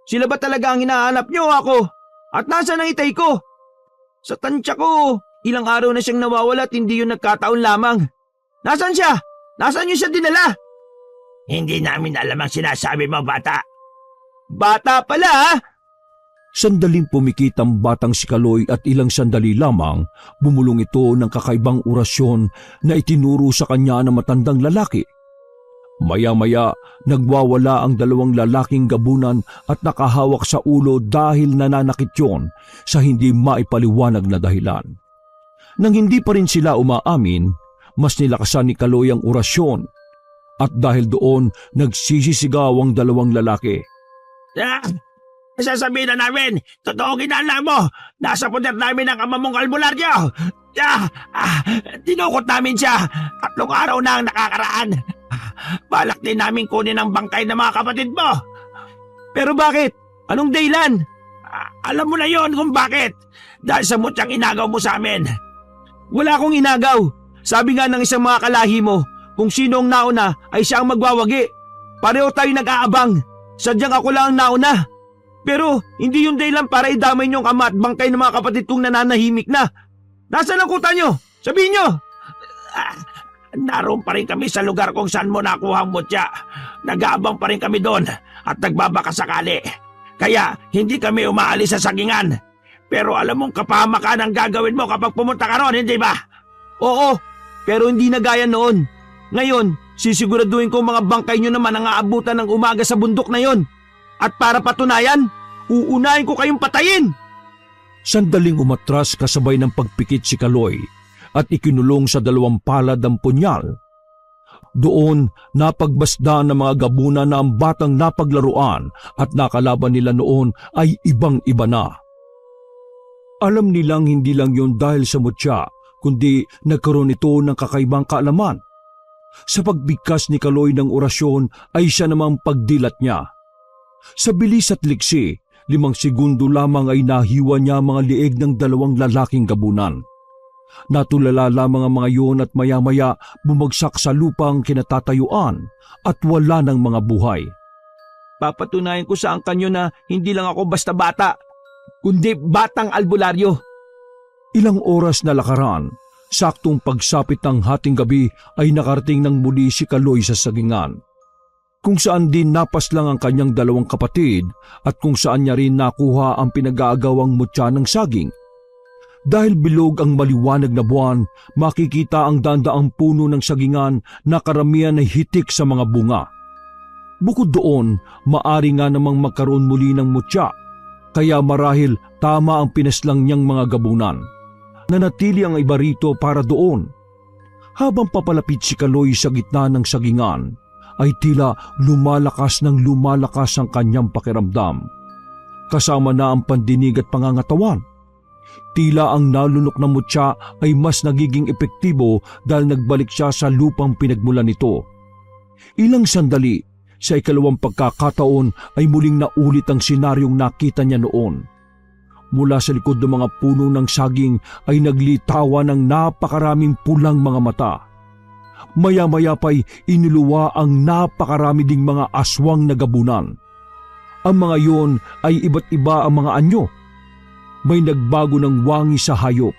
Sila ba talaga ang hinahanap nyo ako? At nasaan ang itay ko? Sa tansya ko, ilang araw na siyang nawawala at hindi yun nagkataon lamang. Nasaan siya? Nasaan nyo siya dinala? Hindi namin alam ang sinasabi mo, bata. Bata pala ha? Sandaling pumikit ang batang si Kaloy at ilang sandali lamang bumulong ito ng kakaibang orasyon na itinuro sa kanya ng matandang lalaki. Maya-maya, nagwawala ang dalawang lalaking gabunan at nakahawak sa ulo dahil nananakit yon sa hindi maipaliwanag na dahilan. Nang hindi pa rin sila umaamin, mas nilakasan ni Kaloy ang orasyon at dahil doon nagsisisigaw ang dalawang lalaki. Sasabihin na namin, totoo ginala mo. Nasa poder namin ang ama mong albularyo. Dinukot namin siya. 3 araw na ang nakakaraan. Balak din namin kunin ang bangkay ng mga kapatid mo. Pero bakit? Anong dahilan? Alam mo na yon kung bakit. Dahil sa mutyang inagaw mo sa amin. Wala akong inagaw. Sabi nga ng isang mga kalahi mo, kung sino ang nauna ay siya ang magwawagi. Pareho tayo nag-aabang. Sadyang ako lang ang nauna. Pero hindi yung dahilan para idamay niyong ama at bangkay ng mga kapatid kong nananahimik na. Nasaan ang kuta niyo? Sabihin niyo! Naroon pa rin kami sa lugar kung saan mo nakuha ang mutya. Nag-aabang pa rin kami doon at nagbabaka sakali. Kaya hindi kami umaalis sa sagingan. Pero alam mong kapahamakan ang gagawin mo kapag pumunta ka ron, hindi ba? Oo, pero hindi na gaya noon. Ngayon, sisiguraduhin ko mga bangkay niyo naman ang aabutan ng umaga sa bundok na yon. At para patunayan, uunahin ko kayong patayin. Sandaling umatras kasabay ng pagpikit si Kaloy at ikinulong sa 2 palad ang punyal. Doon napagbasdaan ng mga gabunan na ang batang napaglaruan at nakalaban nila noon ay ibang-iba na. Alam nilang hindi lang yun dahil sa mutya, kundi nagkaroon ito ng kakaibang kaalaman. Sa pagbigkas ni Kaloy ng orasyon ay siya namang pagdilat niya. Sa bilis at liksi, 5 segundo lamang ay nahiwa niya mga lieg ng 2 lalaking gabunan. Natulala lamang ang mga yun at maya-maya bumagsak sa lupang kinatatayuan at wala ng mga buhay. Papatunayan ko sa angkan nyo na hindi lang ako basta bata, kundi batang albularyo. Ilang oras na lakaran, saktong pagsapit ng hating gabi ay nakarating ng muli si Kaloy sa sagingan. Kung saan din napaslang ang kanyang 2 kapatid at kung saan niya rin nakuha ang pinag-aagawang mutya ng saging. Dahil bilog ang maliwanag na buwan, makikita ang dandaang puno ng sagingan na karamihan ay hitik sa mga bunga. Bukod doon, maari nga namang magkaroon muli ng mutya, kaya marahil tama ang pinaslang niyang mga gabunan. Nanatili ang iba rito para doon. Habang papalapit si Kaloy sa gitna ng sagingan, ay tila lumalakas ang kanyang pakiramdam. Kasama na ang pandinig at pangangatawan. Tila ang nalunok na mutya ay mas nagiging epektibo dahil nagbalik siya sa lupang pinagmulan nito. Ilang sandali, sa 2 pagkakataon ay muling naulit ang senaryong nakita niya noon. Mula sa likod ng mga puno ng saging ay naglitawan ng napakaraming pulang mga mata. Maya-maya pa'y iniluwa ang napakarami ding mga aswang na gabunan. Ang mga yon ay iba't iba ang mga anyo. May nagbago ng wangi sa hayop.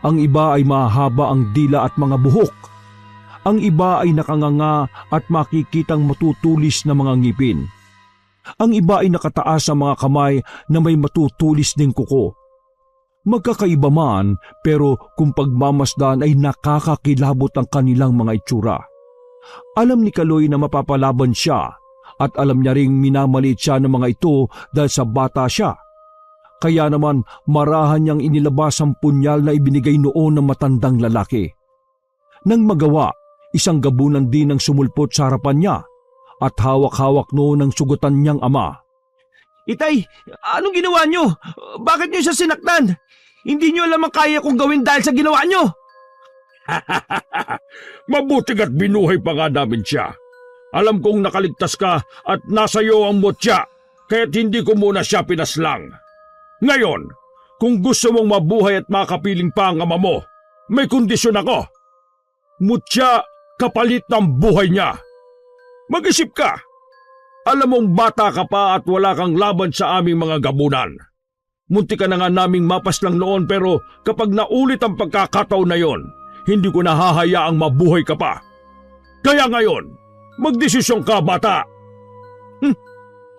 Ang iba ay mahaba ang dila at mga buhok. Ang iba ay nakanganga at makikitang matutulis na mga ngipin. Ang iba ay nakataas sa mga kamay na may matutulis ding kuko. Magkakaiba man, pero kung pagmamasdan ay nakakakilabot ang kanilang mga itsura. Alam ni Kaloy na mapapalaban siya at alam niya ring minamaliit siya ng mga ito dahil sa bata siya. Kaya naman marahan niyang inilabas ang punyal na ibinigay noon ng matandang lalaki. Nang magawa, isang gabunan din ang sumulpot sa harapan niya at hawak-hawak noon ang sugutan niyang ama. Itay, anong ginawa nyo? Bakit nyo siya sinaktan? Hindi nyo alam ang kaya kong gawin dahil sa ginawa nyo. Mabuting at binuhay pa nga namin siya. Alam kong nakaligtas ka at nasa iyo ang mutya, kaya't hindi ko muna siya pinaslang. Ngayon, kung gusto mong mabuhay at makapiling pa ang ama mo, may kondisyon ako. Mutya kapalit ng buhay niya. Mag-isip ka. Alam mong bata ka pa at wala kang laban sa aming mga gabunan. Munti ka na nga naming mapaslang noon pero kapag naulit ang pagkakataon na yon, hindi ko nahahayaang mabuhay ka pa. Kaya ngayon, magdesisyon ka, bata.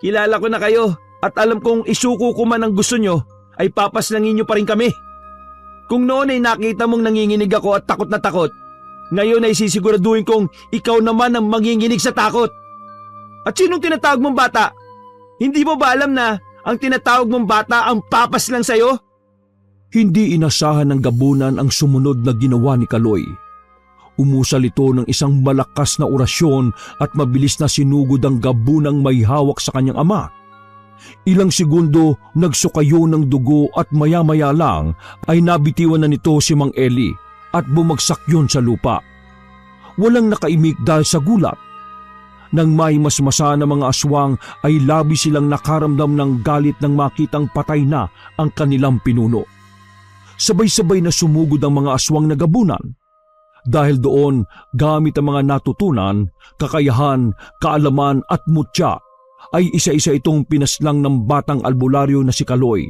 Kilala ko na kayo at alam kong isuko ko man ang gusto nyo ay papaslangin nyo pa rin kami. Kung noon ay nakita mong nanginginig ako at takot na takot, ngayon ay sisiguraduhin kong ikaw naman ang manginginig sa takot. At sinong tinatawag mong bata? Hindi mo ba alam na ang tinatawag mong bata ang papaslang sa'yo? Hindi inasahan ng gabunan ang sumunod na ginawa ni Kaloy. Umusal ito ng isang malakas na orasyon at mabilis na sinugod ang gabunang may hawak sa kanyang ama. Ilang segundo nagsukayo ng dugo at maya-maya lang ay nabitiwan na nito si Mang Eli at bumagsak yun sa lupa. Walang nakaimik dahil sa gulat. Nang may masmasa na mga aswang ay labi silang nakaramdam ng galit nang makitang patay na ang kanilang pinuno. Sabay-sabay na sumugod ang mga aswang na gabunan. Dahil doon, gamit ang mga natutunan, kakayahan, kaalaman at mutya, ay isa-isa itong pinaslang ng batang albularyo na si Kaloy.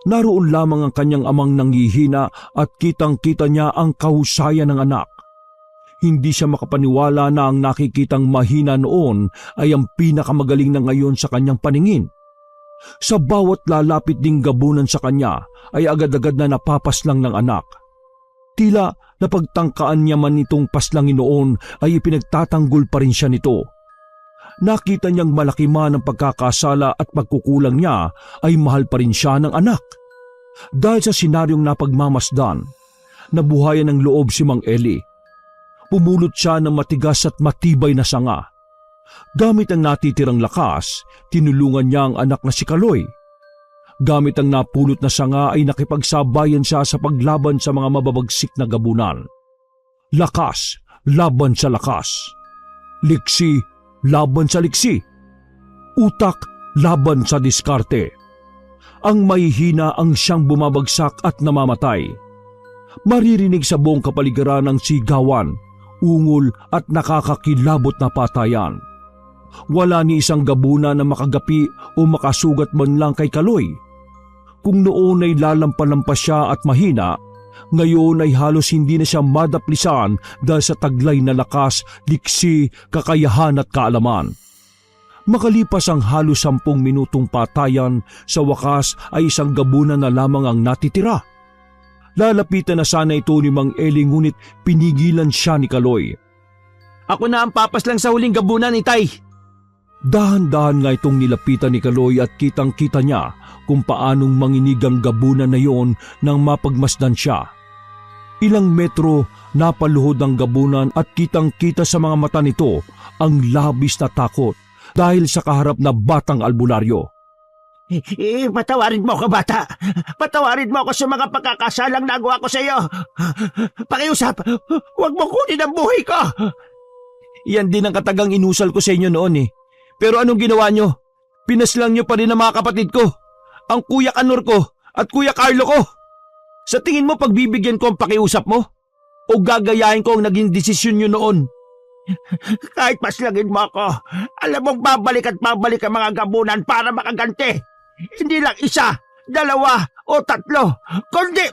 Naroon lamang ang kanyang amang nanghihina at kitang-kita niya ang kahusayan ng anak. Hindi siya makapaniwala na ang nakikitang mahina noon ay ang pinakamagaling na ngayon sa kanyang paningin. Sa bawat lalapit ding gabunan sa kanya ay agad-agad na napapaslang ng anak. Tila napagtangkaan niya man itong paslangin noon ay ipinagtatanggol pa rin siya nito. Nakita niyang malaki man ang pagkakasala at pagkukulang niya ay mahal pa rin siya ng anak. Dahil sa senaryong napagmamasdan, nabuhayan ng loob si Mang Eli. Pumulot siya ng matigas at matibay na sanga. Gamit ang natitirang lakas, tinulungan niya ang anak na si Kaloy. Gamit ang napulot na sanga ay nakipagsabayan siya sa paglaban sa mga mababagsik na gabunan. Lakas, laban sa lakas. Liksi, laban sa liksi. Utak, laban sa diskarte. Ang mahihina ang siyang bumabagsak at namamatay. Maririnig sa buong kapaligiran ng sigawan, ungol at nakakakilabot na patayan. Wala ni isang gabunan na makagapi o makasugat man lang kay Kaloy. Kung noon ay lalampa-lampas siya at mahina, ngayon ay halos hindi na siya madaplisan dahil sa taglay na lakas, liksi, kakayahan at kaalaman. Makalipas ang halos 10 minutong patayan, sa wakas ay isang gabunan na lamang ang natitira. Lalapitan na sana ito ni Mang Eli ngunit pinigilan siya ni Kaloy. Ako na ang papaslang sa huling gabunan, Itay. Dahan-dahan nga itong nilapitan ni Kaloy at kitang-kita niya kung paanong manginig ang gabunan na yon nang mapagmasdan siya. Ilang metro napaluhod ang gabunan at kitang-kita sa mga mata nito ang labis na takot dahil sa kaharap na batang albularyo. Patawarin mo ako, bata. Patawarin mo ako sa mga pagkakasalang nagawa ko sa iyo. Pakiusap, huwag mo kunin ang buhay ko. Yan din ang katagang inusal ko sa inyo noon eh. Pero anong ginawa nyo? Pinaslang nyo pa rin ang mga kapatid ko. Ang Kuya Kanor ko at Kuya Carlo ko. Sa tingin mo pagbibigyan ko ang pakiusap mo? O gagayahin ko ang naging desisyon nyo noon? Kahit paslangin mo ako, alam mong babalik at babalik ang mga gabunan para makaganti. Hindi lang 1, 2 o 3, kundi...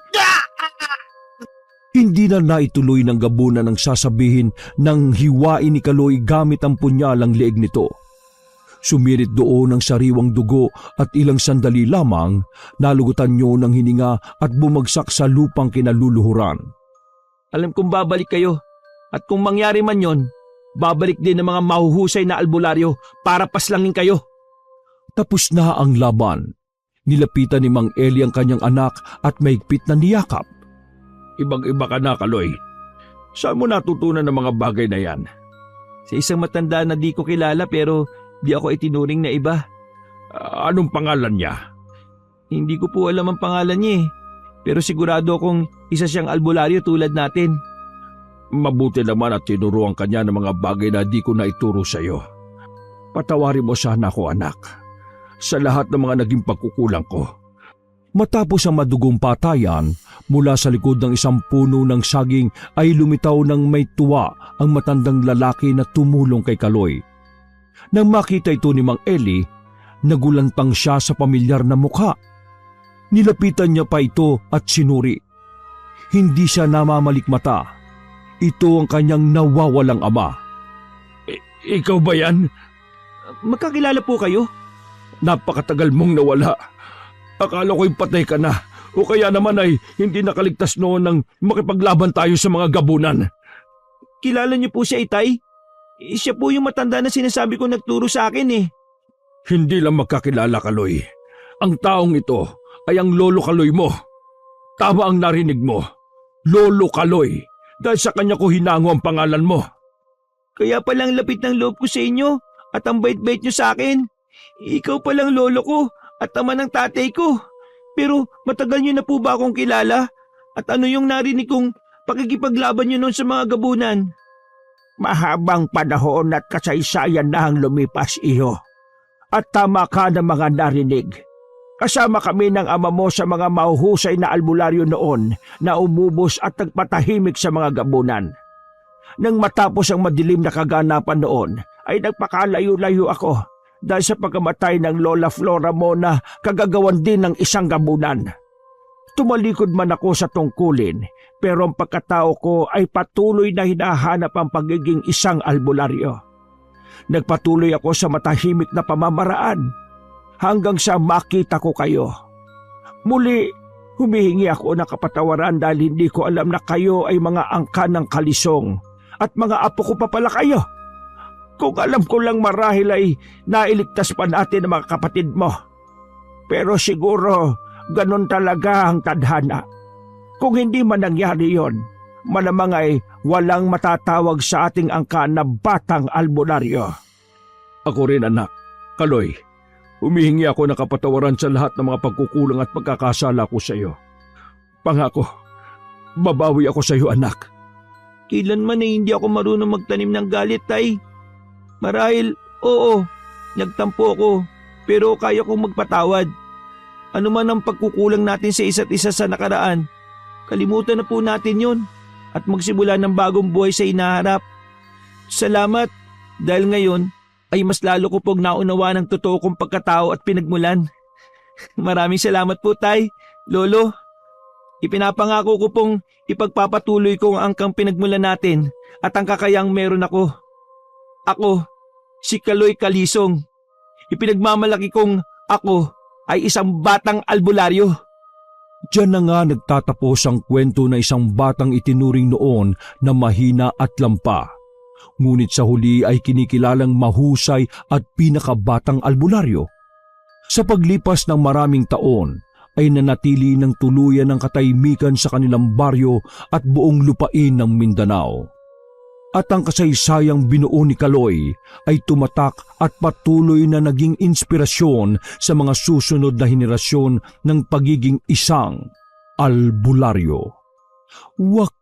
Hindi na naituloy ng gabunan ang sasabihin ng hiwain ni Kaloy gamit ang punyalang leeg nito. Sumirit doon ang sariwang dugo at ilang sandali lamang nalugutan niyo ng hininga at bumagsak sa lupang kinaluluhuran. Alam kong babalik kayo at kung mangyari man yon, babalik din ng mga mahuhusay na albularyo para paslangin kayo. Tapos na ang laban. Nilapitan ni Mang Eli ang kanyang anak at mahigpit na niyakap. Ibang-iba ka na, Kaloy. Saan mo natutunan ng mga bagay na yan? Sa isang matanda na di ko kilala pero di ako itinuring na iba. Anong pangalan niya? Hindi ko po alam ang pangalan niya eh. Pero sigurado akong isa siyang albularyo tulad natin. Mabuti naman at tinuruan ka niya ng mga bagay na di ko na ituro sa iyo. Patawarin mo sana ako, anak, sa lahat ng mga naging pagkukulang ko. Matapos ang madugong patayan, mula sa likod ng isang puno ng saging ay lumitaw ng may tuwa ang matandang lalaki na tumulong kay Kaloy. Nang makita ito ni Mang Eli, nagulantang siya sa pamilyar na mukha. Nilapitan niya pa ito at sinuri. Hindi siya namamalikmata. Ito ang kanyang nawawalang ama. Ikaw ba yan? Magkakilala po kayo? Napakatagal mong nawala. Akala ko'y patay ka na o kaya naman ay hindi nakaligtas noon nang makipaglaban tayo sa mga gabunan. Kilala niyo po siya, Itay? Siya po yung matanda na sinasabi ko nagturo sa akin eh. Hindi lang magkakilala, Kaloy. Ang taong ito ay ang Lolo Kaloy mo. Tama ang narinig mo. Lolo Kaloy. Dahil sa kanya ko hinango ang pangalan mo. Kaya palang lapit ng loob ko sa inyo at ang bait-bait niyo sa akin. Ikaw palang lolo ko at ama ng tatay ko. Pero matagal niyo na po ba akong kilala? At ano yung narinig kong pakikipaglaban niyo noon sa mga gabunan? Mahabang panahon at kasaysayan na ang lumipas, iho. At tama ka ng mga narinig. Kasama kami ng ama mo sa mga mahuhusay na albularyo noon na umubos at nagpatahimik sa mga gabunan. Nang matapos ang madilim na kaganapan noon, ay nagpakalayo-layo ako dahil sa pagkamatay ng Lola Flora mo na kagagawan din ng isang gabunan. Tumalikod man ako sa tungkulin, pero ang pagkatao ko ay patuloy na hinahanap ang pagiging isang albularyo. Nagpatuloy ako sa matahimik na pamamaraan hanggang sa makita ko kayo. Muli, humihingi ako ng kapatawaran dahil hindi ko alam na kayo ay mga angkan ng kalisong at mga apo ko pa pala kayo. Kung alam ko lang marahil ay nailigtas pa natin ang mga kapatid mo. Pero siguro ganon talaga ang tadhana. Kung hindi man nangyari yon, malamang ay walang matatawag sa ating angkan na batang albularyo. Ako rin, anak. Kaloy, humihingi ako ng kapatawaran sa lahat ng mga pagkukulang at pagkakasala ko sa iyo. Pangako, babawi ako sa iyo, anak. Kailanman ay hindi ako marunong magtanim ng galit, Tay. Marahil, oo, nagtampo ako, pero kaya kong magpatawad. Ano man ang pagkukulang natin sa isa't isa sa nakaraan, kalimutan na po natin yun at magsimula ng bagong buhay sa inaharap. Salamat dahil ngayon ay mas lalo ko pong naunawa ng totoo kong pagkatao at pinagmulan. Maraming salamat po, Tay, Lolo. Ipinapangako ko pong ipagpapatuloy ko ang angkang pinagmulan natin at ang kakayang meron ako. Ako, si Kaloy Kalisong. Ipinagmamalaki kong ako ay isang batang albularyo. Diyan na nga nagtatapos ang kwento na isang batang itinuring noon na mahina at lampa. Ngunit sa huli ay kinikilalang mahusay at pinakabatang albularyo. Sa paglipas ng maraming taon ay nanatili ng tuluyan ng katahimikan sa kanilang baryo at buong lupain ng Mindanao. At ang kasaysayang binuo ni Kaloy ay tumatak at patuloy na naging inspirasyon sa mga susunod na henerasyon ng pagiging isang albularyo. Wakas!